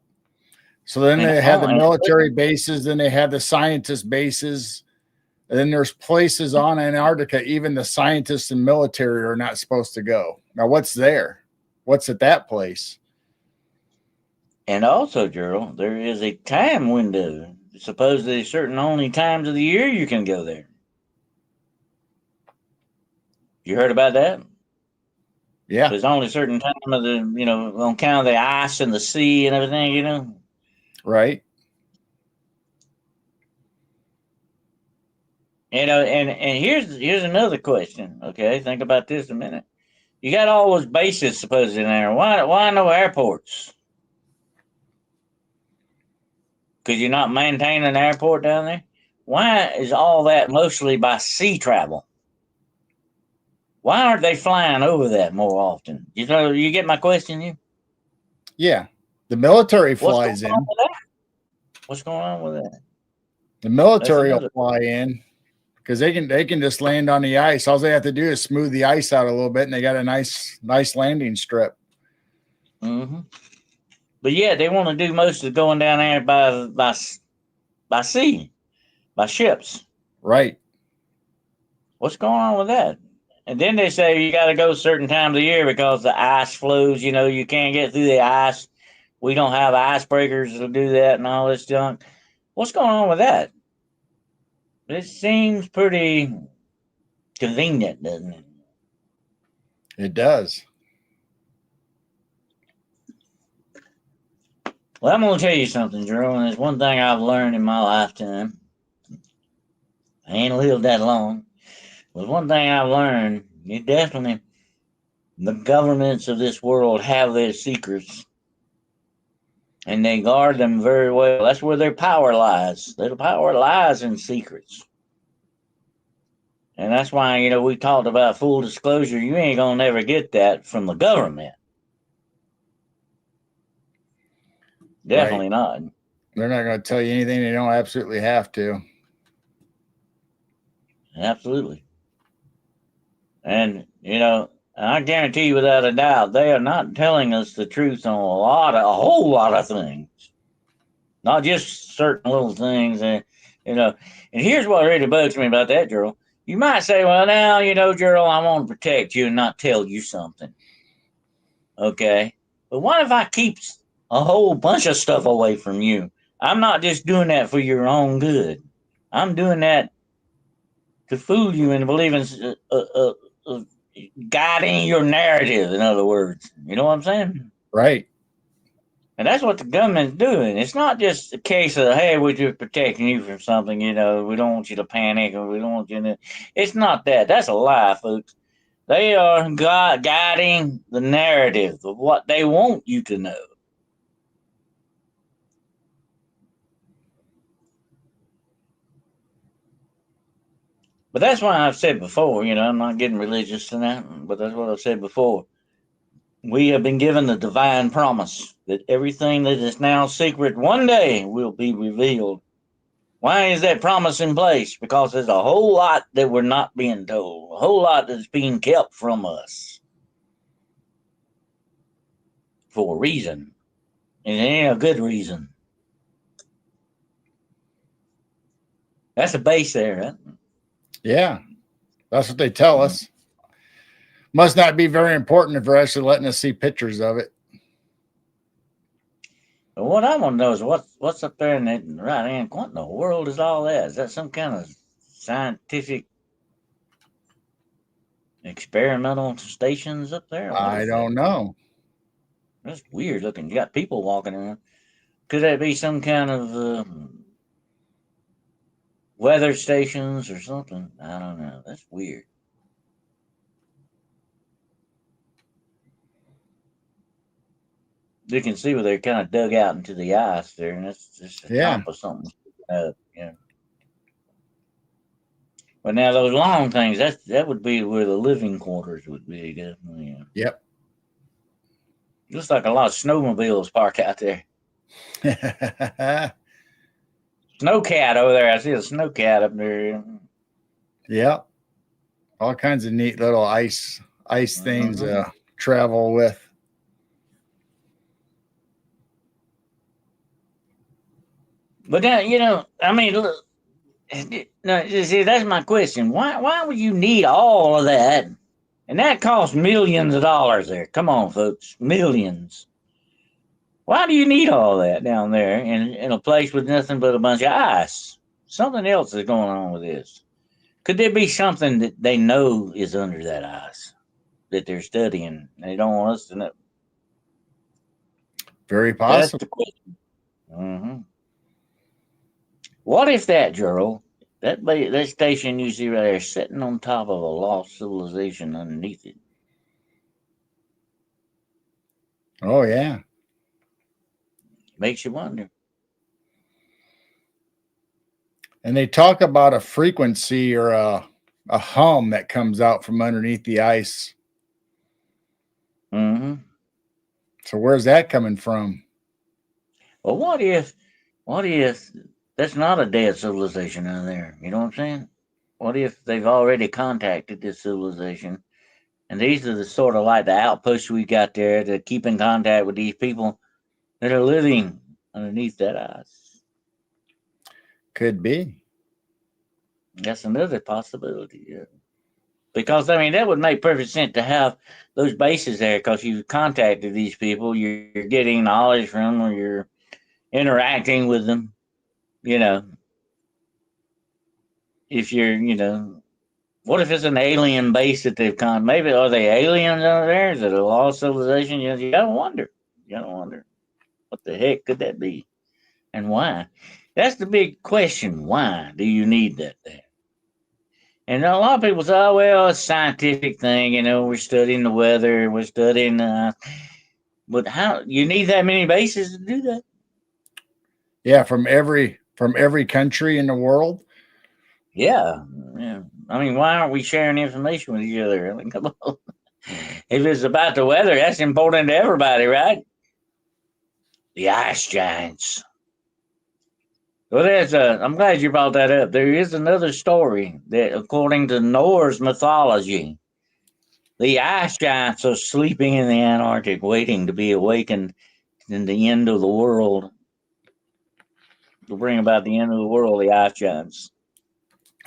So then they have the military bases, then they have the scientist bases, and then there's places on Antarctica even the scientists and military are not supposed to go. Now, what's there? What's at that place? And also, Gerald, there is a time window. Supposedly, certain only times of the year you can go there. You heard about that? Yeah. There's only a certain time of the, on account of the ice and the sea and everything, Right. And here's another question. Okay, think about this a minute. You got all those bases supposed in there. Why no airports? Could you not maintain an airport down there? Why is all that mostly by sea travel? Why aren't they flying over that more often? You get my question, you? Yeah. The military flies in. What's going on with that? The military will fly in because they can just land on the ice. All they have to do is smooth the ice out a little bit, and they got a nice landing strip. Mm-hmm. But yeah, they want to do most of going down there by sea, by ships. Right. What's going on with that? And then they say you got to go certain times of year because the ice flows. You can't get through the ice. We don't have icebreakers to do that and all this junk. What's going on with that? It seems pretty convenient, doesn't it? It does. Well, I'm going to tell you something, Drew, and there's one thing I've learned in my lifetime. I ain't lived that long. But one thing I've learned, the governments of this world have their secrets. And they guard them very well. That's where their power lies. Their power lies in secrets. And that's why, we talked about full disclosure. You ain't going to never get that from the government. Definitely not. They're not going to tell you anything they don't absolutely have to. Absolutely. And, I guarantee you without a doubt, they are not telling us the truth on a whole lot of things. Not just certain little things. And here's what really bugs me about that, Gerald. You might say, well, now, Gerald, I want to protect you and not tell you something. Okay. But what if I keep a whole bunch of stuff away from you? I'm not just doing that for your own good. I'm doing that to fool you into believing, guiding your narrative, in other words. You know what I'm saying? Right. And that's what the government's doing. It's not just a case of, hey, we're just protecting you from something, we don't want you to panic, or we don't want you to. It's not that. That's a lie, folks. They are guiding the narrative of what they want you to know. But that's why I've said before, I'm not getting religious tonight, but that's what I've said before. We have been given the divine promise that everything that is now secret one day will be revealed. Why is that promise in place? Because there's a whole lot that we're not being told, a whole lot that's being kept from us for a reason. And it ain't a good reason. That's a base there, right? Yeah, that's what they tell us. Must not be very important if they're actually letting us see pictures of it. But what I want to know is what's up there in that right hand. What in the world is all that? Is that some kind of scientific experimental stations up there? I don't know. That's weird looking. You got people walking around. Could that be some kind of weather stations or something? I don't know. That's weird. You can see where they're kind of dug out into the ice there, and that's just the top of something. But now those long things, that would be where the living quarters would be, definitely. Yep. Looks like a lot of snowmobiles parked out there. Snowcat over there. I see a snowcat up there. Yep. All kinds of neat little ice things travel with. But now, look, no, see, that's my question. Why would you need all of that? And that costs millions of dollars there. Come on, folks. Millions. Why do you need all that down there in a place with nothing but a bunch of ice? Something else is going on with this. Could there be something that they know is under that ice that they're studying? They don't want us to know. Very possible. That's the question. Mm-hmm. What if that, Gerald, that station you see right there, sitting on top of a lost civilization underneath it? Oh, yeah. Makes you wonder. And they talk about a frequency or a hum that comes out from underneath the ice. Mm-hmm. So where's that coming from? Well, what if that's not a dead civilization out there? You know what I'm saying? What if they've already contacted this civilization, and these are the sort of like the outposts we got there to keep in contact with these people that are living underneath that ice? Could be. That's another possibility. Yeah. Because I mean, that would make perfect sense to have those bases there, because you've contacted these people, you're getting knowledge from them, or you're interacting with them. You know, if you're, what if it's an alien base that they've maybe are they aliens out there? Is it a lost civilization? You gotta wonder. You gotta wonder what the heck could that be, and why? That's the big question. Why do you need that there? And a lot of people say, "Oh well, it's a scientific thing. We're studying the weather, we're studying." But how you need that many bases to do that? Yeah, from every country in the world. Yeah, yeah. I mean, why aren't we sharing information with each other? I mean, come on. If it's about the weather, that's important to everybody, right? The ice giants. Well, I'm glad you brought that up. There is another story that, according to Norse mythology, the ice giants are sleeping in the Antarctic, waiting to be awakened in the end of the world. To bring about the end of the world, the ice giants.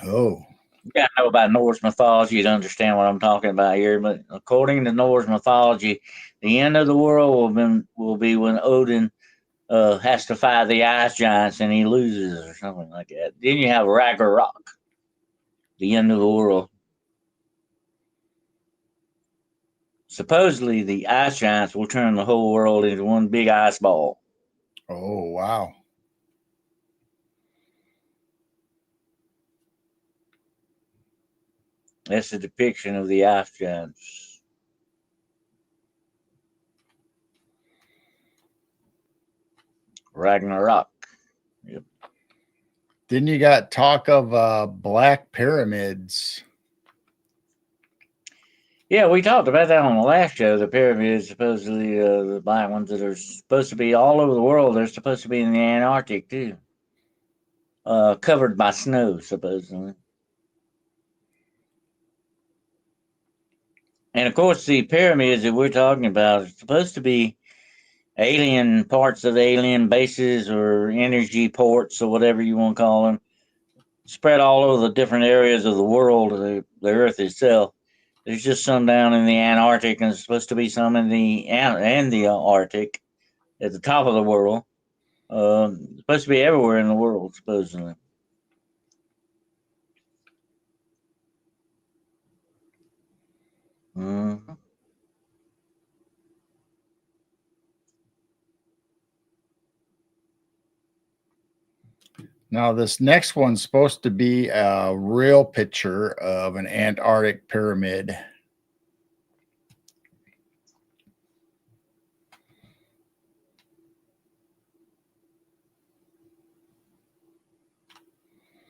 Oh, You gotta know about Norse mythology to understand what I'm talking about here. But according to Norse mythology, the end of the world will be when Odin has to fight the ice giants and he loses or something like that. Then you have Ragnarok, the end of the world. Supposedly, the ice giants will turn the whole world into one big ice ball. oh, wow. That's a depiction of the ice giants. Ragnarok. Yep. Then you got talk of black pyramids. Yeah, we talked about that on the last show. The pyramids, supposedly the black ones that are supposed to be all over the world, they're supposed to be in the Antarctic too, covered by snow, supposedly. And of course, the pyramids that we're talking about are supposed to be alien parts of alien bases or energy ports or whatever you want to call them, spread all over the different areas of the world, the Earth itself. There's just some down in the Antarctic, and there's supposed to be some in the Arctic at the top of the world. Supposed to be everywhere in the world, supposedly. Mm-hmm. Now, this next one's supposed to be a real picture of an Antarctic pyramid.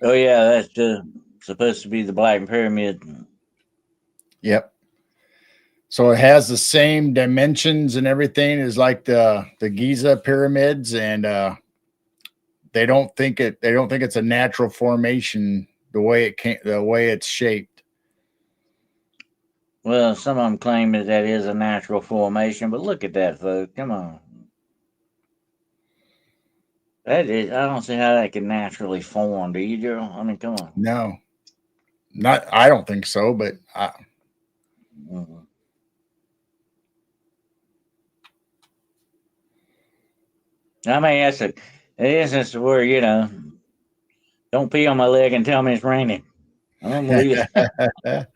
Oh yeah, that's supposed to be the Black Pyramid. Yep. So it has the same dimensions and everything as like the Giza pyramids, and they don't think it's a natural formation the way it's shaped. Well, some of them claim that is a natural formation, but look at that, folks. Come on. That is, I don't see how that can naturally form, do you, Gerald? I mean, come on. No, not I don't think so, but Mm-hmm. I mean, that's an instance where, don't pee on my leg and tell me it's raining. I don't believe it.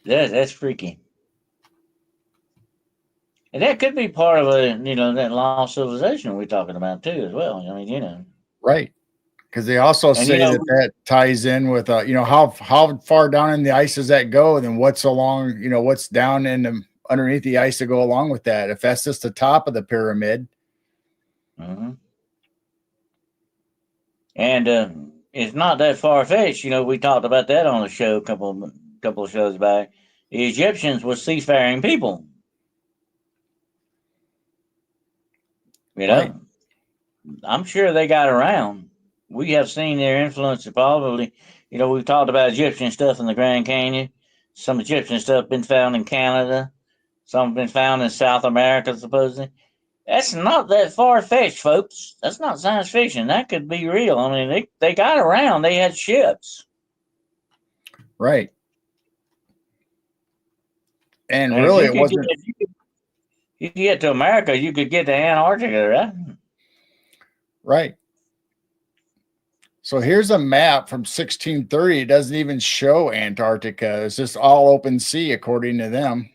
That's freaky. And that could be part of that lost civilization we're talking about too, as well. I mean, right. Because they also And say that ties in with how far down in the ice does that go, and then what's along, what's down in the underneath the ice to go along with that. If that's just the top of the pyramid. Mm-hmm. And it's not that far fetched. We talked about that on the show a couple of shows back. The Egyptians were seafaring people. Right. I'm sure they got around. We have seen their influence probably. We've talked about Egyptian stuff in the Grand Canyon. Some Egyptian stuff been found in Canada. Some been found in South America, supposedly. That's not that far-fetched, folks. That's not science fiction. That could be real. I mean, they got around. They had ships. Right. And really, it wasn't... If you could get to America, you could get to Antarctica, right? Right. So here's a map from 1630. It doesn't even show Antarctica. It's just all open sea, according to them.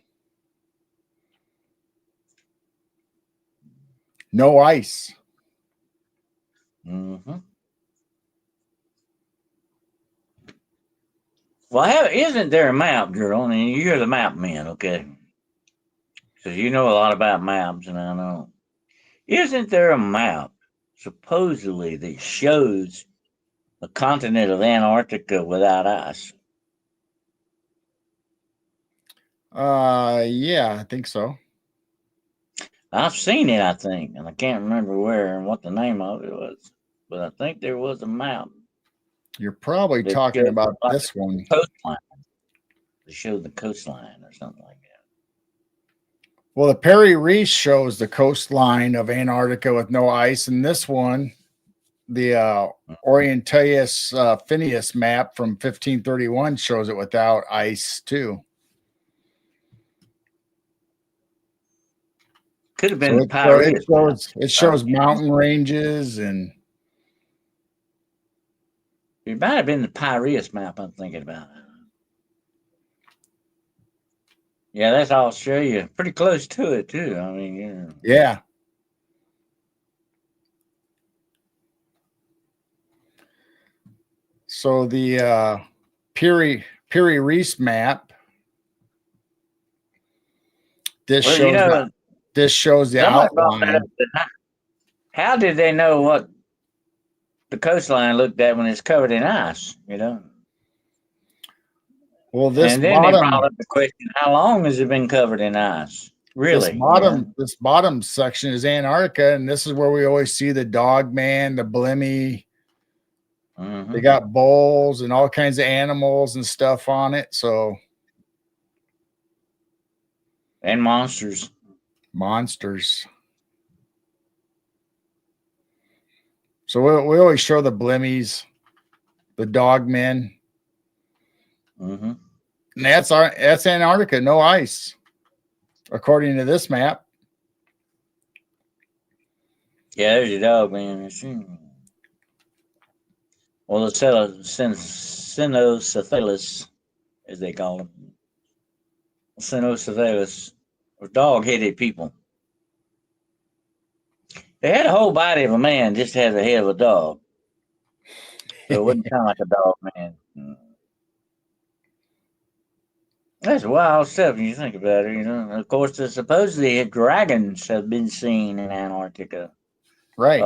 No ice. Mm-hmm. Well, isn't there a map, girl? I mean, you're the map man, okay? Because you know a lot about maps, and I know. Isn't there a map, supposedly, that shows the continent of Antarctica without ice? Yeah, I think so. I've seen it, I think, and I can't remember where and what the name of it was, but I think there was a map. You're probably talking about this one. Coastline. They showed the coastline or something like that. Well, the Perry Reese shows the coastline of Antarctica with no ice, and this one, the Orientalis Phineas map from 1531, shows it without ice too. Could have been the it shows mountain ranges, and it might have been the Piraeus map I'm thinking about. Yeah, that's Australia. Pretty close to it too. I mean, yeah. So the Peary Reese map. This shows the outline. How did they know what the coastline looked at when it's covered in ice? Well, this and then they brought up the question: how long has it been covered in ice? Really? This bottom section is Antarctica, and this is where we always see the dog man, the blimmy. Mm-hmm. They got bulls and all kinds of animals and stuff on it. And monsters. So we always show the blimmies, the dog men. Mm-hmm. And that's Antarctica, no ice, according to this map. Yeah, there's your dog man. Well, the Cynocephalus, as they call them. Cynocephalus, or dog-headed people. They had a whole body of a man, just had the head of a dog. So it wouldn't sound like a dog man. That's wild stuff when you think about it, Of course, supposedly dragons have been seen in Antarctica. Right.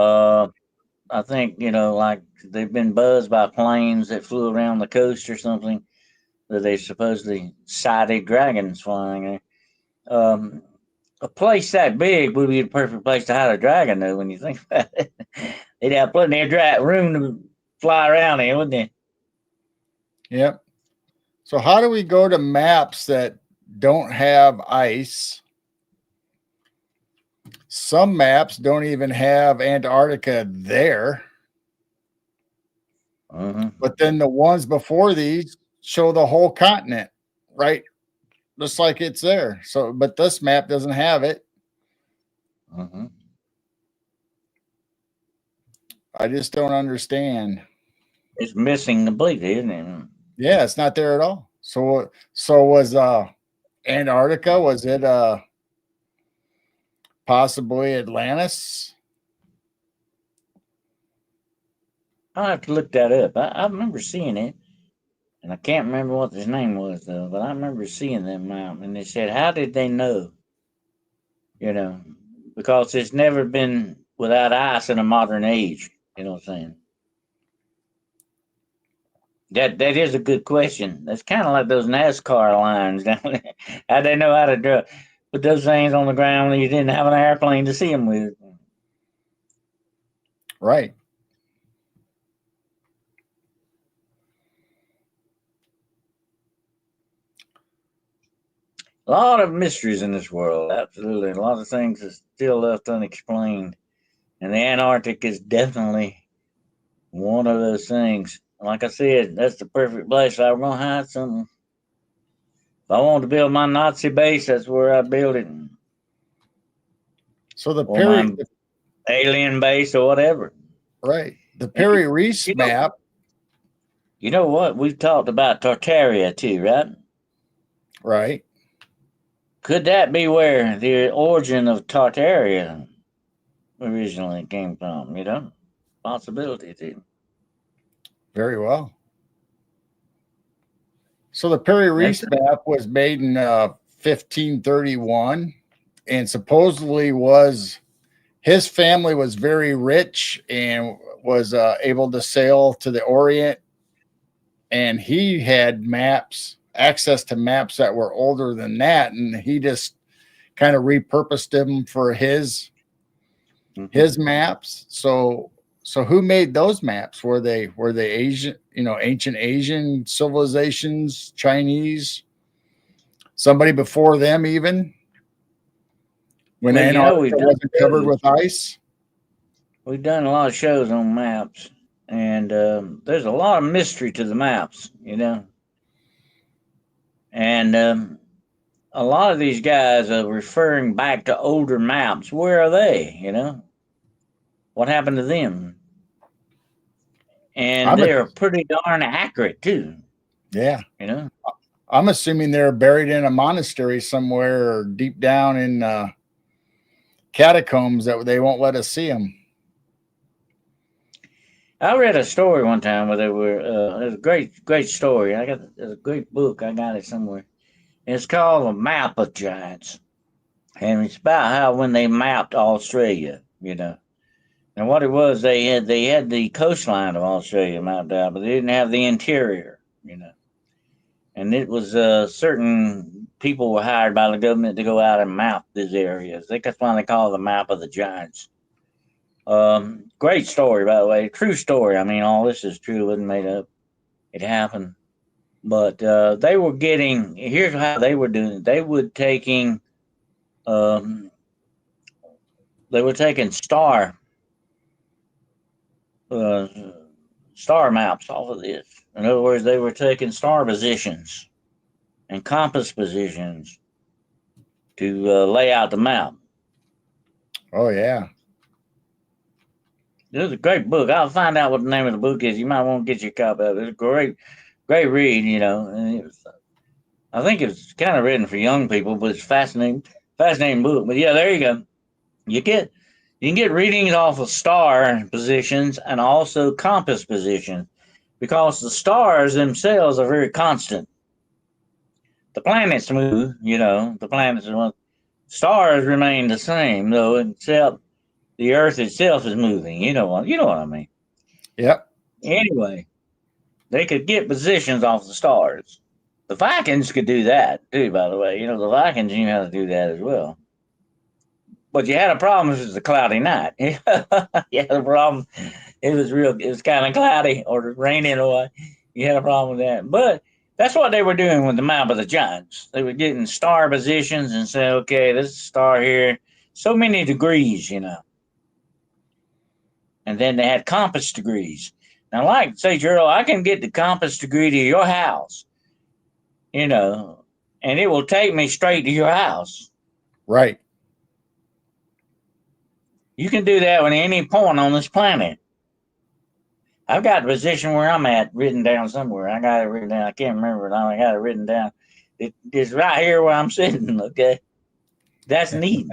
I think, like they've been buzzed by planes that flew around the coast or something, that they supposedly sighted dragons flying there. A place that big would be the perfect place to hide a dragon, though, when you think about it. They'd have plenty of room to fly around in, wouldn't they? Yep. So how do we go to maps that don't have ice? Some maps don't even have Antarctica there. Mm-hmm. But then the ones before these show the whole continent, right? Just like it's there. So, but this map doesn't have it. Mm-hmm. I just don't understand. It's missing completely, isn't it? Yeah, it's not there at all. So was Antarctica, was it possibly Atlantis? I'll have to look that up. I remember seeing it, and I can't remember what his name was though. But I remember seeing them out, and they said, "How did they know?" You know, because it's never been without ice in a modern age. You know what I'm saying? That is a good question. That's kind of like those NASCAR lines down there. How they know how to put those things on the ground when you didn't have an airplane to see them with? Right. A lot of mysteries in this world. Absolutely, a lot of things are still left unexplained, and the Antarctic is definitely one of those things. Like I said, that's the perfect place. If I were gonna hide something, if I wanted to build my Nazi base, that's where I build it. So the Or Perry, my alien base or whatever. right, the Perry Reese You know, map. you know what? We've talked about Tartaria too, right? Right. Could that be where the origin of Tartaria originally came from? You know, possibility too. Very well. So the Perry That's Reese map was made in 1531, and supposedly was his family was very rich and was able to sail to the Orient, and he had maps, access to maps that were older than that, and he just kind of repurposed them for his maps. So who made those maps? Were they Asian, ancient Asian civilizations, Chinese, somebody before them, even when well, you know, Antarctica wasn't covered with ice? we've done a lot of shows on maps, and there's a lot of mystery to the maps. You know, and a lot of these guys are referring back to older maps. Where are they? You know, what happened to them? And I'm a, they're pretty darn accurate too. yeah. You know, I'm assuming they're buried in a monastery somewhere or deep down in catacombs that they won't let us see them. I read a story one time where they were. It was a great story. It's a great book. I got it somewhere. It's called "A Map of Giants," and it's about how when they mapped Australia, you know, and what it was they had the coastline of Australia mapped out, but they didn't have the interior, you know, and it was certain people were hired by the government to go out and map these areas. I think that's why they call it the map of the giants. Great story, by the way, true story. I mean, all this is true, it wasn't made up. It happened, but they were getting. Here's how they were doing it. Um, they were taking uh, star maps off of this. In other words, they were taking star positions and compass positions to lay out the map. Oh yeah. This is a great book. I'll find out what the name of the book is. You might want to get your copy of it. It's a great read, you know. And I think it's kind of written for young people, but it's fascinating book. But yeah, there you go. You get you can get readings off of star positions and also compass positions because the stars themselves are very constant. The planets move, you know, stars remain the same though, except the Earth itself is moving. You know what I mean. Yep. Anyway, they could get positions off the stars. The Vikings could do that too, by the way. You know, the Vikings knew how to do that as well. But you had a problem if it was a cloudy night. You had a problem. It was kind of cloudy or raining or what. You had a problem with that. But that's what they were doing with the map of the giants. They were getting star positions and say, okay, this star here, so many degrees, you know. And then they had compass degrees. Now, like, say, Gerald, I can get the compass degree to your house, you know, and it will take me straight to your house. Right. You can do that with any point on this planet. I've got the position where I'm at written down somewhere. I got it written down. I can't remember it. I got it written down. It's right here where I'm sitting. Okay, that's neat.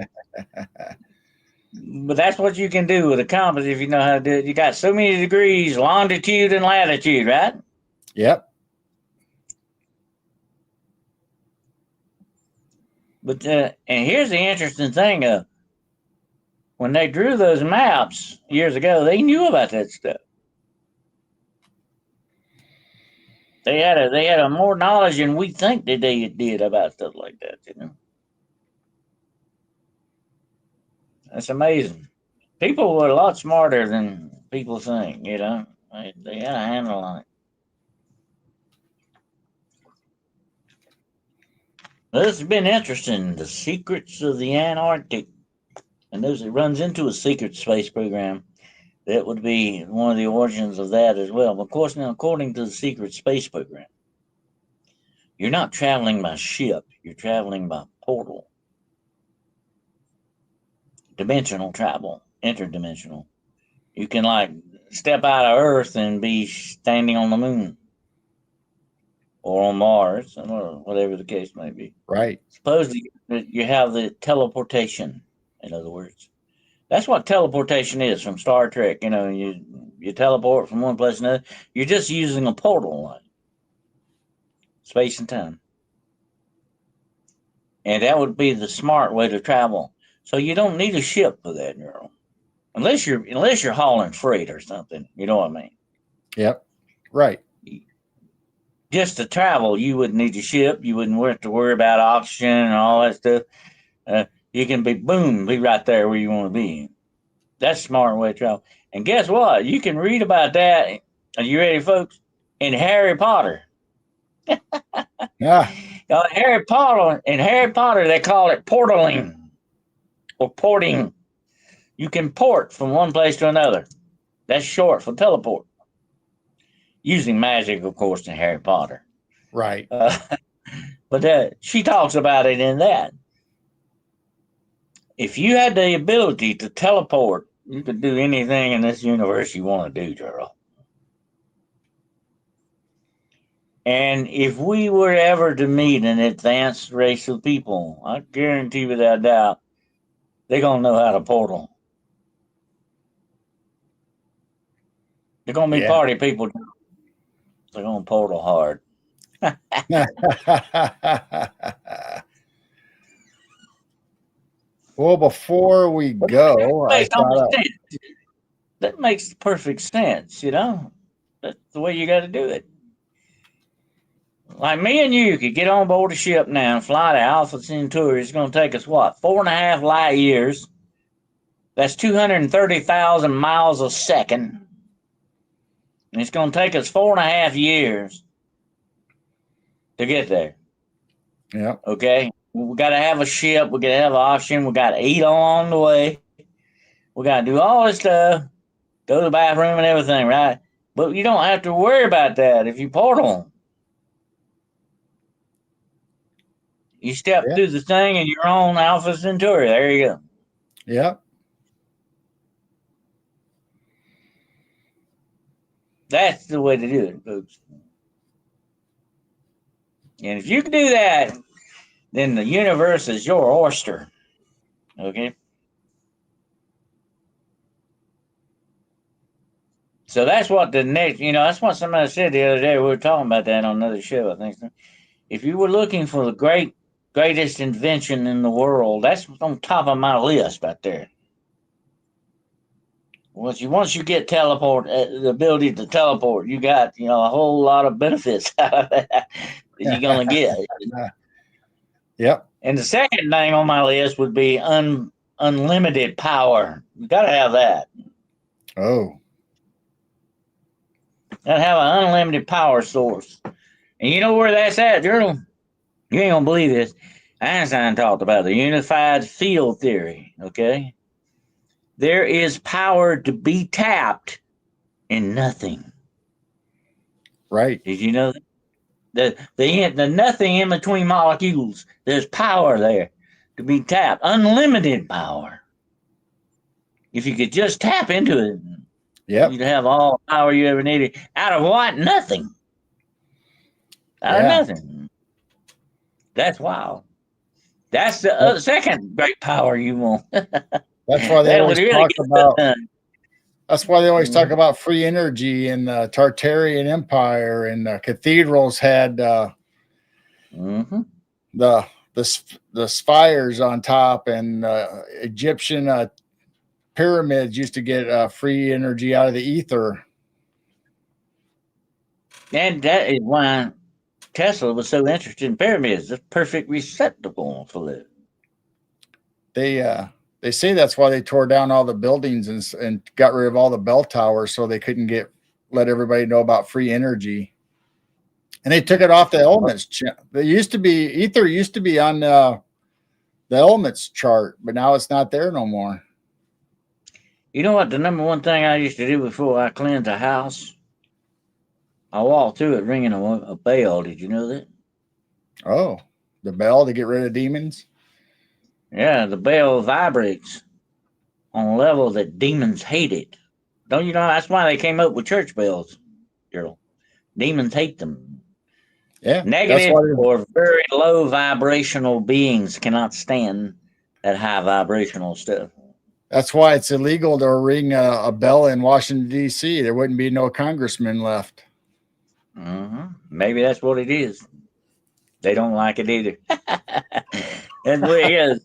But that's what you can do with a compass if you know how to do it. You got so many degrees, longitude and latitude, right? Yep. But and here's the interesting thing: when they drew those maps years ago, they knew about that stuff. They had a more knowledge than we think that they did about stuff like that. You know, that's amazing. People were a lot smarter than people think. You know, they had a handle on it. This has been interesting. The secrets of the Antarctic, and those it runs into a secret space program. That would be one of the origins of that as well. But of course, now according to the secret space program, you're not traveling by ship. You're traveling by portal, dimensional travel, interdimensional. You can like step out of Earth and be standing on the moon or on Mars or whatever the case may be. Right. Supposedly, you have the teleportation. In other words, that's what teleportation is from Star Trek. You know, you teleport from one place to another. You're just using a portal, like space and time, and that would be the smart way to travel. So you don't need a ship for that, girl, unless you're hauling freight or something. You know what I mean? Yep. Right. Just to travel, you wouldn't need a ship. You wouldn't have to worry about oxygen and all that stuff. You can be right there where you want to be. That's a smart way to travel. And guess what? You can read about that. Are you ready, folks? In Harry Potter. Yeah. Harry Potter, they call it portaling or porting. You can port from one place to another. That's short for teleport. Using magic, of course, in Harry Potter. Right. But she talks about it in that. If you had the ability to teleport, you could do anything in this universe you want to do, Gerald. And if we were ever to meet an advanced race of people, I guarantee without doubt, they're going to know how to portal. They're going to be party people. They're going to portal hard. Well, before we go, that makes perfect sense, you know? That's the way you got to do it. Like me and you could get on board a ship now and fly to Alpha Centauri. It's going to take us, what, 4.5 light years? That's 230,000 miles a second. And it's going to take us 4.5 years to get there. Yeah. Okay? We got to have a ship. We got to have oxygen. We got to eat along the way. We got to do all this stuff. Go to the bathroom and everything, right? But you don't have to worry about that if you portal. You step through the thing and you're on Alpha Centauri. There you go. Yep. That's the way to do it, folks. And if you can do that, then the universe is your oyster. Okay? So that's what the next, that's what somebody said the other day. We were talking about that on another show, I think. If you were looking for the greatest invention in the world, that's on top of my list right there. Once you get the ability to teleport, you got a whole lot of benefits out of that you're gonna get. Yep. And the second thing on my list would be unlimited power. You gotta have that. Oh. Gotta have an unlimited power source. And you know where that's at, Journal? You ain't gonna believe this. Einstein talked about the unified field theory. Okay. There is power to be tapped in nothing. Right. Did you know that? The nothing in between molecules, there's power there to be tapped. Unlimited power. If you could just tap into it, you'd have all the power you ever needed. Out of what? Nothing. Out of nothing. That's wild. That's the second great power you want. That's why they That always would really talk get stuff about. done. That's why they always talk Mhm. about free energy in the Tartarian Empire, and cathedrals had Mhm. the the spires on top, and Egyptian pyramids used to get free energy out of the ether. And that is why Tesla was so interested in pyramids. The perfect receptacle for it. They say that's why they tore down all the buildings and got rid of all the bell towers, so they couldn't let everybody know about free energy. And they took it off the elements. They used to be ether used to be on the elements chart, but now it's not there no more. You know what? The number one thing I used to do before I cleansed a house, I walked through it ringing a bell. Did you know that? Oh, the bell to get rid of demons. Yeah, the bell vibrates on a level that demons hate it. Don't you know? That's why they came up with church bells, Gerald. Demons hate them. Yeah, that's Negative why. or very low vibrational beings cannot stand that high vibrational stuff. That's why it's illegal to ring a bell in Washington D.C. There wouldn't be no congressmen left. Maybe that's what it is. They don't like it either. That's what it is.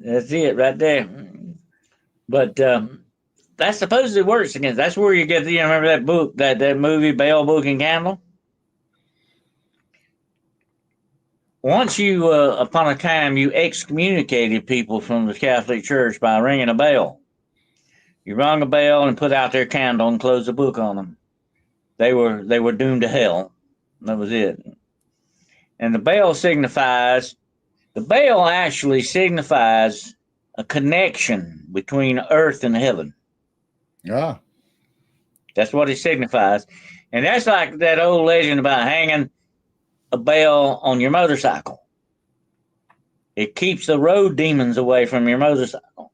That's it right there. But that supposedly works against. That's where you get. Remember that book, that movie, Bell, Book, and Candle. Once you, upon a time, you excommunicated people from the Catholic Church by ringing a bell. You rung a bell and put out their candle and closed the book on them. They were doomed to hell. That was it. And the bell actually signifies a connection between earth and heaven. Yeah. That's what it signifies. And that's like that old legend about hanging a bell on your motorcycle. It keeps the road demons away from your motorcycle.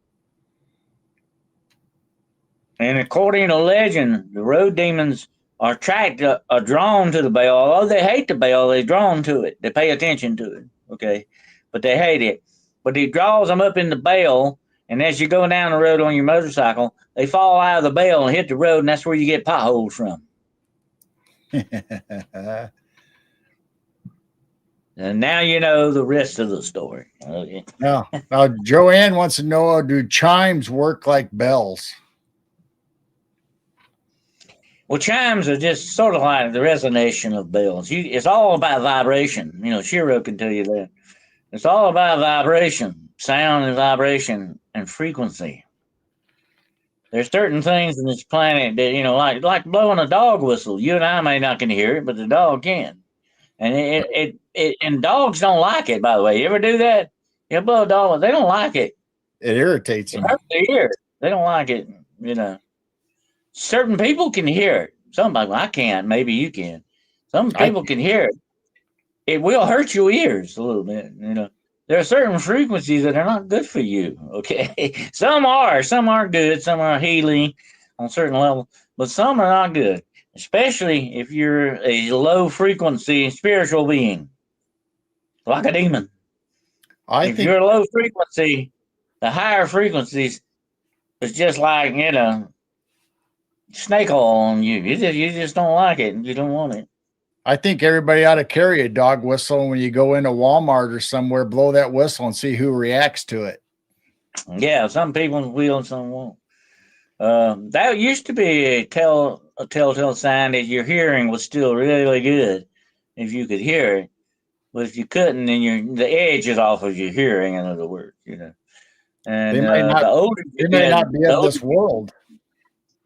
And according to legend, the road demons are drawn to the bell. Although they hate the bell, they're drawn to it. They pay attention to it. Okay. But they hate it. But it draws them up in the bell. And as you go down the road on your motorcycle, they fall out of the bell and hit the road, and that's where you get potholes from. And now you know the rest of the story. Okay. now Joanne wants to know, do chimes work like bells? Well, chimes are just sort of like the resonation of bells. It's all about vibration. Shiro can tell you that. It's all about vibration, sound and vibration and frequency. There's certain things in this planet that, like blowing a dog whistle. You and I may not can hear it, but the dog can. And and dogs don't like it, by the way. You ever do that? You blow a dog, they don't like it. It irritates them. It hurts their ears. They don't like it. Certain people can hear it. Somebody, I can't. Maybe you can. Some people can hear it. It will hurt your ears a little bit. There are certain frequencies that are not good for you. Okay, some are good. Some are healing on certain level, but some are not good. Especially if you're a low frequency spiritual being, like a demon. If you're a low frequency, the higher frequencies is just like snake oil on you. You just don't like it. You don't want it. I think everybody ought to carry a dog whistle. When you go into Walmart or somewhere, blow that whistle and see who reacts to it. Yeah, some people will and some won't. That used to be a telltale sign that your hearing was still really good if you could hear it. But if you couldn't, then the edge is off of your hearing, in other words, And They might not, the older you they may get, not be of this world.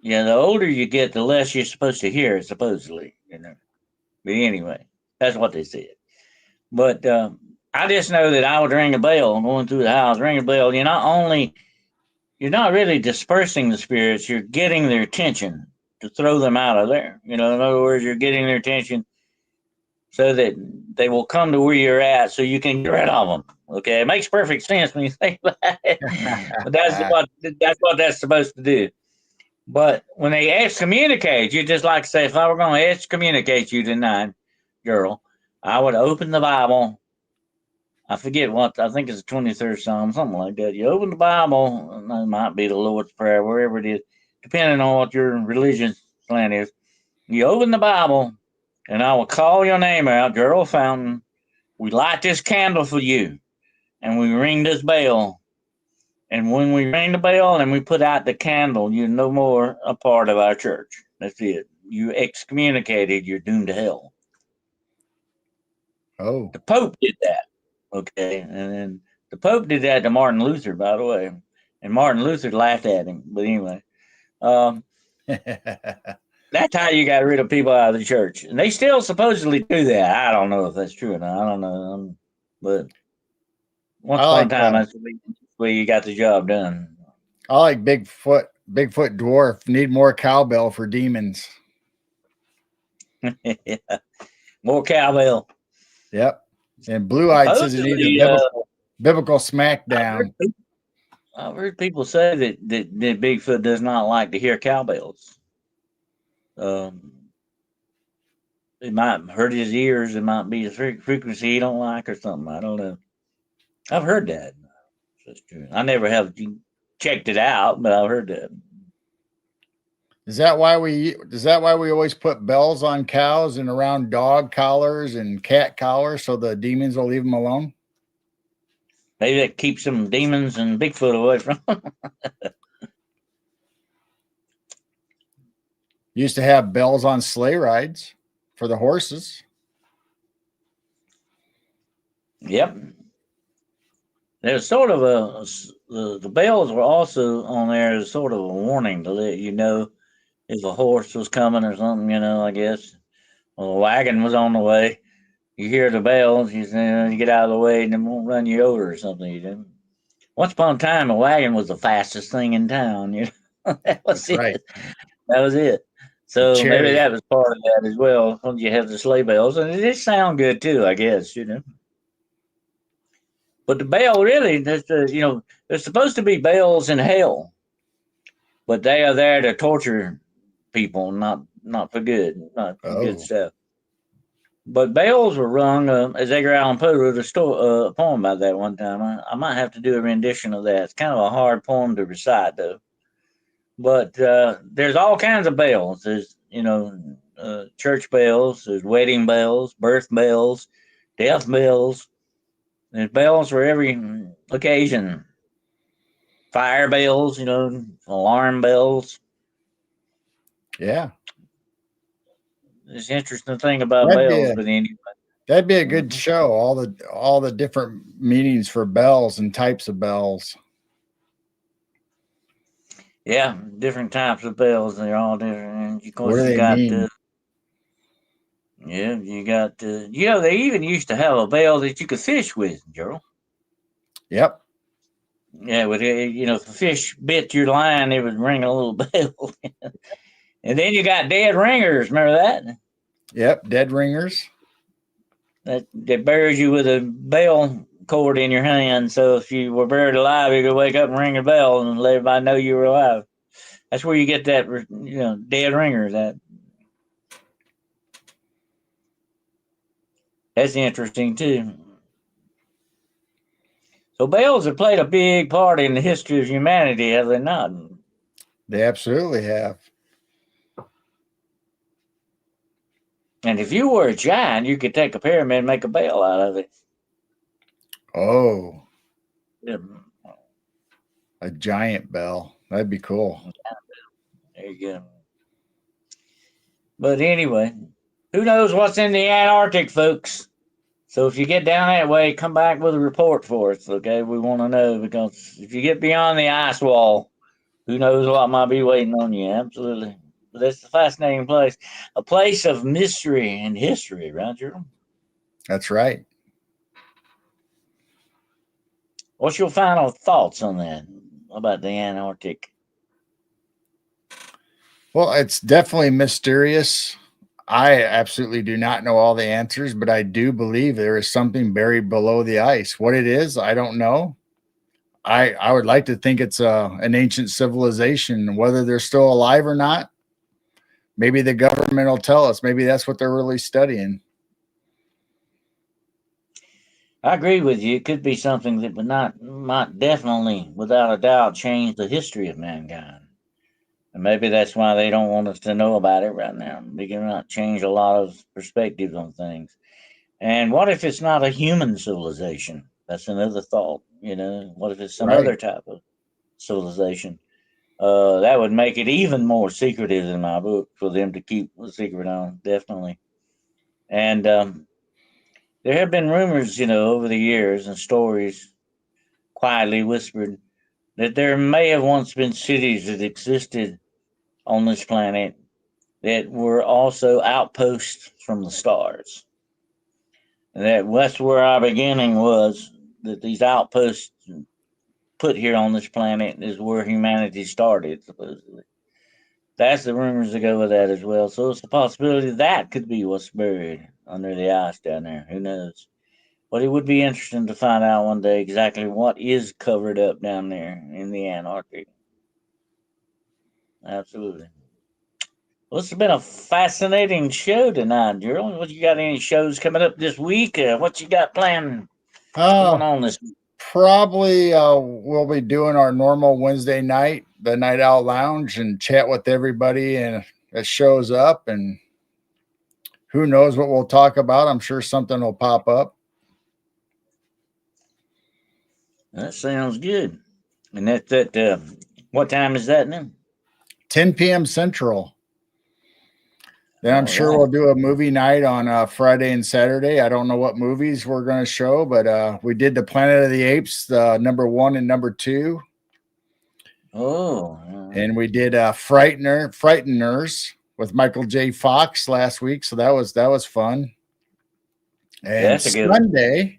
Yeah, the older you get, the less you're supposed to hear, supposedly, But anyway, that's what they said. But I just know that I would ring a bell going through the house, ring a bell. You're not really dispersing the spirits, you're getting their attention to throw them out of there. In other words, you're getting their attention so that they will come to where you're at so you can get rid of them. Okay, it makes perfect sense when you think about it. But that's what that's supposed to do. But when they excommunicate you, just like say, if I were going to excommunicate you tonight, girl, I would open the Bible I forget what, I think it's the 23rd Psalm, something like that. You open the Bible, and it might be the Lord's Prayer, wherever it is, depending on what your religious slant is. You open the Bible, and I will call your name out, Gerald Fountain. We light this candle for you, and we ring this bell. And when we ring the bell and we put out the candle, you're no more a part of our church. That's it. You excommunicated, you're doomed to hell. Oh, The Pope did that. Okay. And then the Pope did that to Martin Luther, by the way. And Martin Luther laughed at him. But anyway, that's how you got rid of people out of the church. And they still supposedly do that. I don't know if that's true or not. I don't know. But once upon a time, that's the way you got the job done. I like Bigfoot dwarf. Need more cowbell for demons. Yeah. More cowbell. Yep. And Blue-Eyed says you need a biblical smackdown. I've heard people say that Bigfoot does not like to hear cowbells. It might hurt his ears. It might be a frequency he don't like or something. I don't know. I've heard that. That's true. I never have checked it out, but I've heard that. Is that why we always put bells on cows and around dog collars and cat collars so the demons will leave them alone? Maybe that keeps some demons and Bigfoot away from them. Used to have bells on sleigh rides for the horses. Yep. There's sort of the bells were also on there as sort of a warning to let you know if a horse was coming or something, I guess. Well, a wagon was on the way. You hear the bells, you get out of the way and it won't run you over or something. Once upon a time, a wagon was the fastest thing in town. That was it. Right. That was it. So maybe that was part of that as well. When you have the sleigh bells, and it did sound good too, I guess. But the bell really, there's supposed to be bells in hell, but they are there to torture people, not for good, not for good stuff. But bells were rung, as Edgar Allan Poe wrote a poem about that one time. I might have to do a rendition of that. It's kind of a hard poem to recite, though. But there's all kinds of bells. There's, church bells, there's wedding bells, birth bells, death bells. There's bells for every occasion. Fire bells, alarm bells. Yeah. It's an interesting thing about bells, but anyway. That'd be a good show. All the different meanings for bells and types of bells. Yeah, different types of bells. They're all different. And of course, what do they mean? Yeah, you got. They even used to have a bell that you could fish with, Gerald. Yep. Yeah, with if a fish bit your line, it would ring a little bell. And then you got dead ringers. Remember that? Yep, dead ringers. That buries you with a bell cord in your hand. So if you were buried alive, you could wake up and ring a bell and let everybody know you were alive. That's where you get that, dead ringers. That's interesting too. So bells have played a big part in the history of humanity, have they not? They absolutely have. And if you were a giant, you could take a pyramid and make a bell out of it. Oh. Yeah. A giant bell. That'd be cool. There you go. But anyway, who knows what's in the Antarctic, folks? So if you get down that way, come back with a report for us, okay? We want to know, because if you get beyond the ice wall, who knows what might be waiting on you. Absolutely. But that's a fascinating place. A place of mystery and history, right, Gerald? That's right. What's your final thoughts on that, about the Antarctic? Well, it's definitely mysterious. I absolutely do not know all the answers, but I do believe there is something buried below the ice. What it is, I don't know. I would like to think it's an ancient civilization, whether they're still alive or not. Maybe the government will tell us. Maybe that's what they're really studying. I agree with you. It could be something that would not might definitely, without a doubt, change the history of mankind. And maybe that's why they don't want us to know about it right now. They cannot change a lot of perspectives on things. And what if it's not a human civilization? That's another thought. What if it's some Right. other type of civilization? That would make it even more secretive in my book for them to keep a secret on, definitely. And there have been rumors, over the years and stories quietly whispered that there may have once been cities that existed on this planet that were also outposts from the stars. And that's where our beginning was, that these outposts put here on this planet is where humanity started, supposedly. That's the rumors that go with that as well. So it's a possibility that could be what's buried under the ice down there. Who knows? But it would be interesting to find out one day exactly what is covered up down there in the Antarctic. Absolutely. Well, it's been a fascinating show tonight, Gerald. What you got? Any shows coming up this week? What you got planned going Uh, on this week? Probably we'll be doing our normal Wednesday night, the Night Out Lounge, and chat with everybody and that shows up. And who knows what we'll talk about? I'm sure something will pop up. That sounds good. And that. What time is that now? 10 p.m. Central. Then I'm All sure right. we'll do a movie night on Friday and Saturday. I don't know what movies we're going to show, but we did the Planet of the Apes, number 1 and number 2. Oh. And we did Frighteners with Michael J. Fox last week. So that was fun. Yeah, And that's a good one.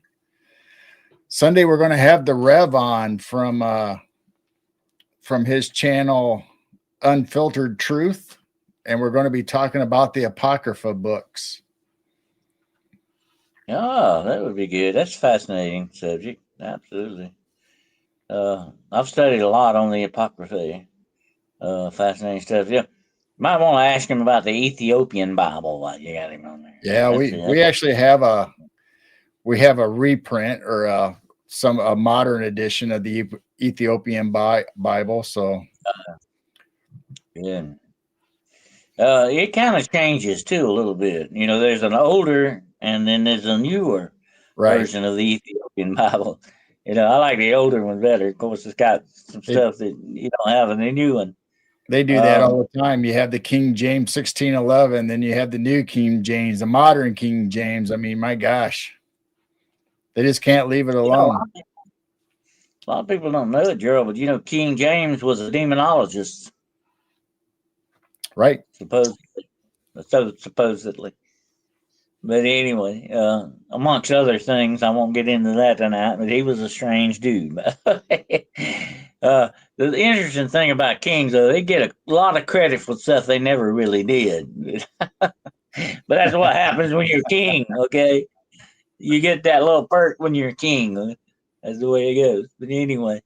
Sunday we're going to have the Rev on from his channel Unfiltered Truth, and we're going to be talking about the Apocrypha books. Oh, that would be good. That's a fascinating subject. Absolutely. I've studied a lot on the Apocrypha. Fascinating stuff. Yeah. Might want to ask him about the Ethiopian Bible while you got him on there. Yeah, we actually have a reprint or a modern edition of the Ethiopian Bible. So yeah. It kind of changes too a little bit. There's an older and then there's a newer right, version of the Ethiopian Bible. I like the older one better. Of course, it's got some stuff that you don't have in the new one. they do that all the time. You have the King James 1611, then you have the new King James, the modern King James. I mean, my gosh, they just can't leave it alone. A lot of people don't know it, Gerald, but King James was a demonologist. Right. Supposedly. But anyway, amongst other things, I won't get into that tonight, but he was a strange dude. The interesting thing about kings, though, they get a lot of credit for stuff they never really did. But that's what happens when you're king, okay? You get that little perk when you're king. That's the way it goes. But anyway,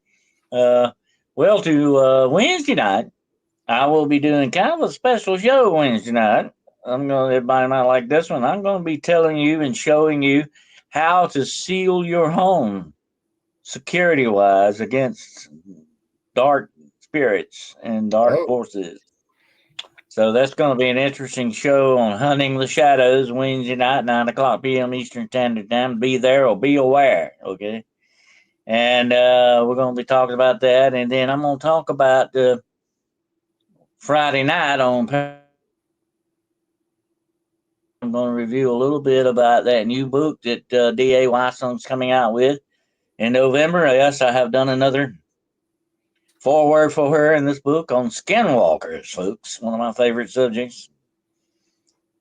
to Wednesday night, I will be doing kind of a special show Wednesday night. Everybody might like this one. I'm going to be telling you and showing you how to seal your home security wise against dark spirits and dark forces. So that's going to be an interesting show on Hunting the Shadows Wednesday night, 9 o'clock p.m. Eastern Standard Time. Be there or be aware, okay? And we're going to be talking about that. And then I'm going to talk about Friday night on. I'm going to review a little bit about that new book that D.A. Wysong's coming out with in November. Yes, I have done another foreword for her in this book on skinwalkers, folks. One of my favorite subjects.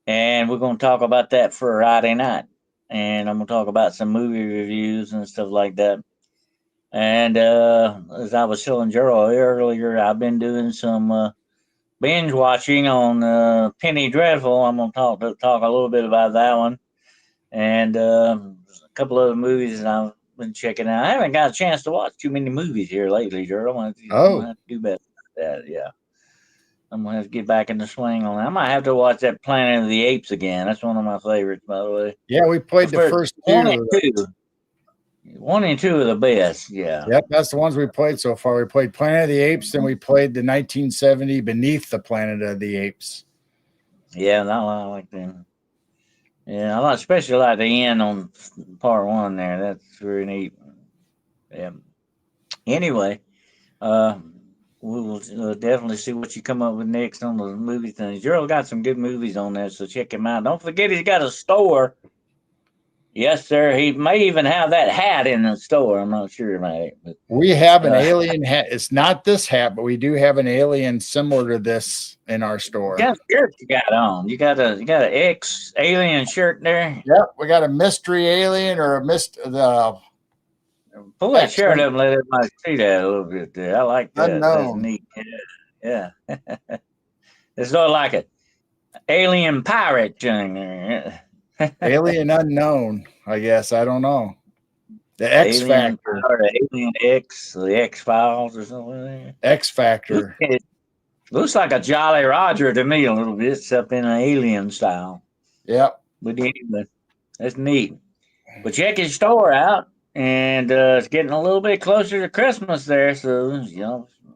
And we're going to talk about that for Friday night. And I'm going to talk about some movie reviews and stuff like that. And as I was telling Gerald earlier, I've been doing some binge watching on Penny Dreadful. I'm going to talk a little bit about that one. And a couple other movies that I've been checking out. I haven't got a chance to watch too many movies here lately, Gerald. I'm going to have to do better at that, yeah. I'm going to have to get back in the swing on that. I might have to watch that Planet of the Apes again. That's one of my favorites, by the way. Yeah, we played the first two. 1 and 2 are the best. Yeah. Yep, that's the ones we played so far. We played Planet of the Apes, and we played the 1970 Beneath the Planet of the Apes. Yeah, I like them. Yeah, especially like the end on part 1 there. That's very neat. Yeah. Anyway, we will definitely see what you come up with next on the movie things. Gerald got some good movies on there, so check him out. Don't forget he's got a store. Yes, sir. He may even have that hat in the store. I'm not sure about it. But, we have an alien hat. It's not this hat, but we do have an alien similar to this in our store. What kind of shirt you got on? You got an X alien shirt there? Yep, we got a mystery alien or a pull that shirt up and let everybody see that a little bit there. I like that. Unknown. That's neat. Yeah. It's sort of like an alien pirate thing there. Alien unknown, I guess. I don't know. The X Factor. Or the Alien X, the X Files or something. X Factor. It looks like a Jolly Roger to me a little bit, except in an alien style. Yep. But anyway, that's neat. But check his store out. And it's getting a little bit closer to Christmas there, so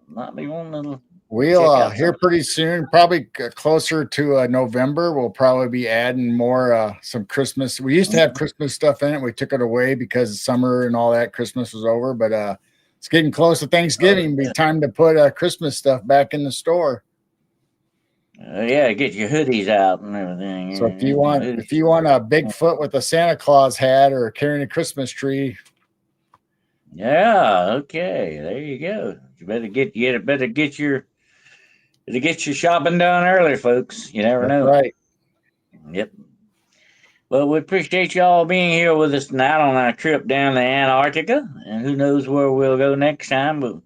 might be one little. We'll here pretty soon, probably closer to November. We'll probably be adding more some Christmas. We used to have Christmas stuff in it. We took it away because summer and all that Christmas was over. But it's getting close to Thanksgiving. It'll be time to put Christmas stuff back in the store. Yeah, get your hoodies out and everything. So if you want a Bigfoot with a Santa Claus hat or carrying a Christmas tree. Yeah, okay, there you go. You better get your shopping done early, folks. You never know. Right. Yep. Well, we appreciate y'all being here with us tonight on our trip down to Antarctica, and who knows where we'll go next time, but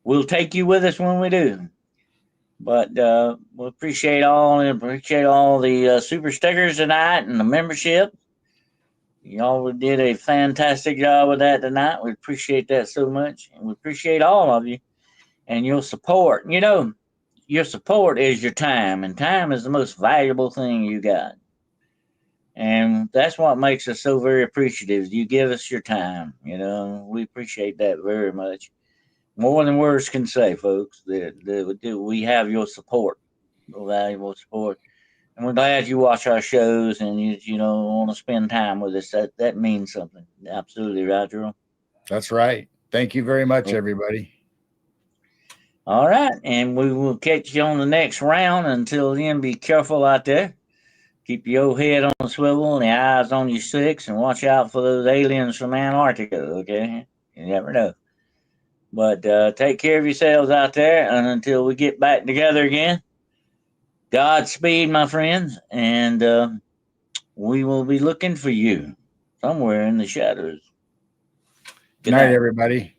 we'll take you with us when we do. But we appreciate all the super stickers tonight and the membership. Y'all did a fantastic job with that tonight. We appreciate that so much. And we appreciate all of you and your support. Your support is your time, and time is the most valuable thing you got. And that's what makes us so very appreciative. You give us your time. We appreciate that very much. More than words can say, folks, that we have your support, valuable support. And we're glad you watch our shows and you want to spend time with us. That means something. Absolutely right, Drew. That's right. Thank you very much, everybody. All right. And we will catch you on the next round. Until then, be careful out there. Keep your head on the swivel and the eyes on your six, and watch out for those aliens from Antarctica, okay? You never know. But take care of yourselves out there, and until we get back together again, Godspeed, my friends, and we will be looking for you somewhere in the shadows. Good night, everybody.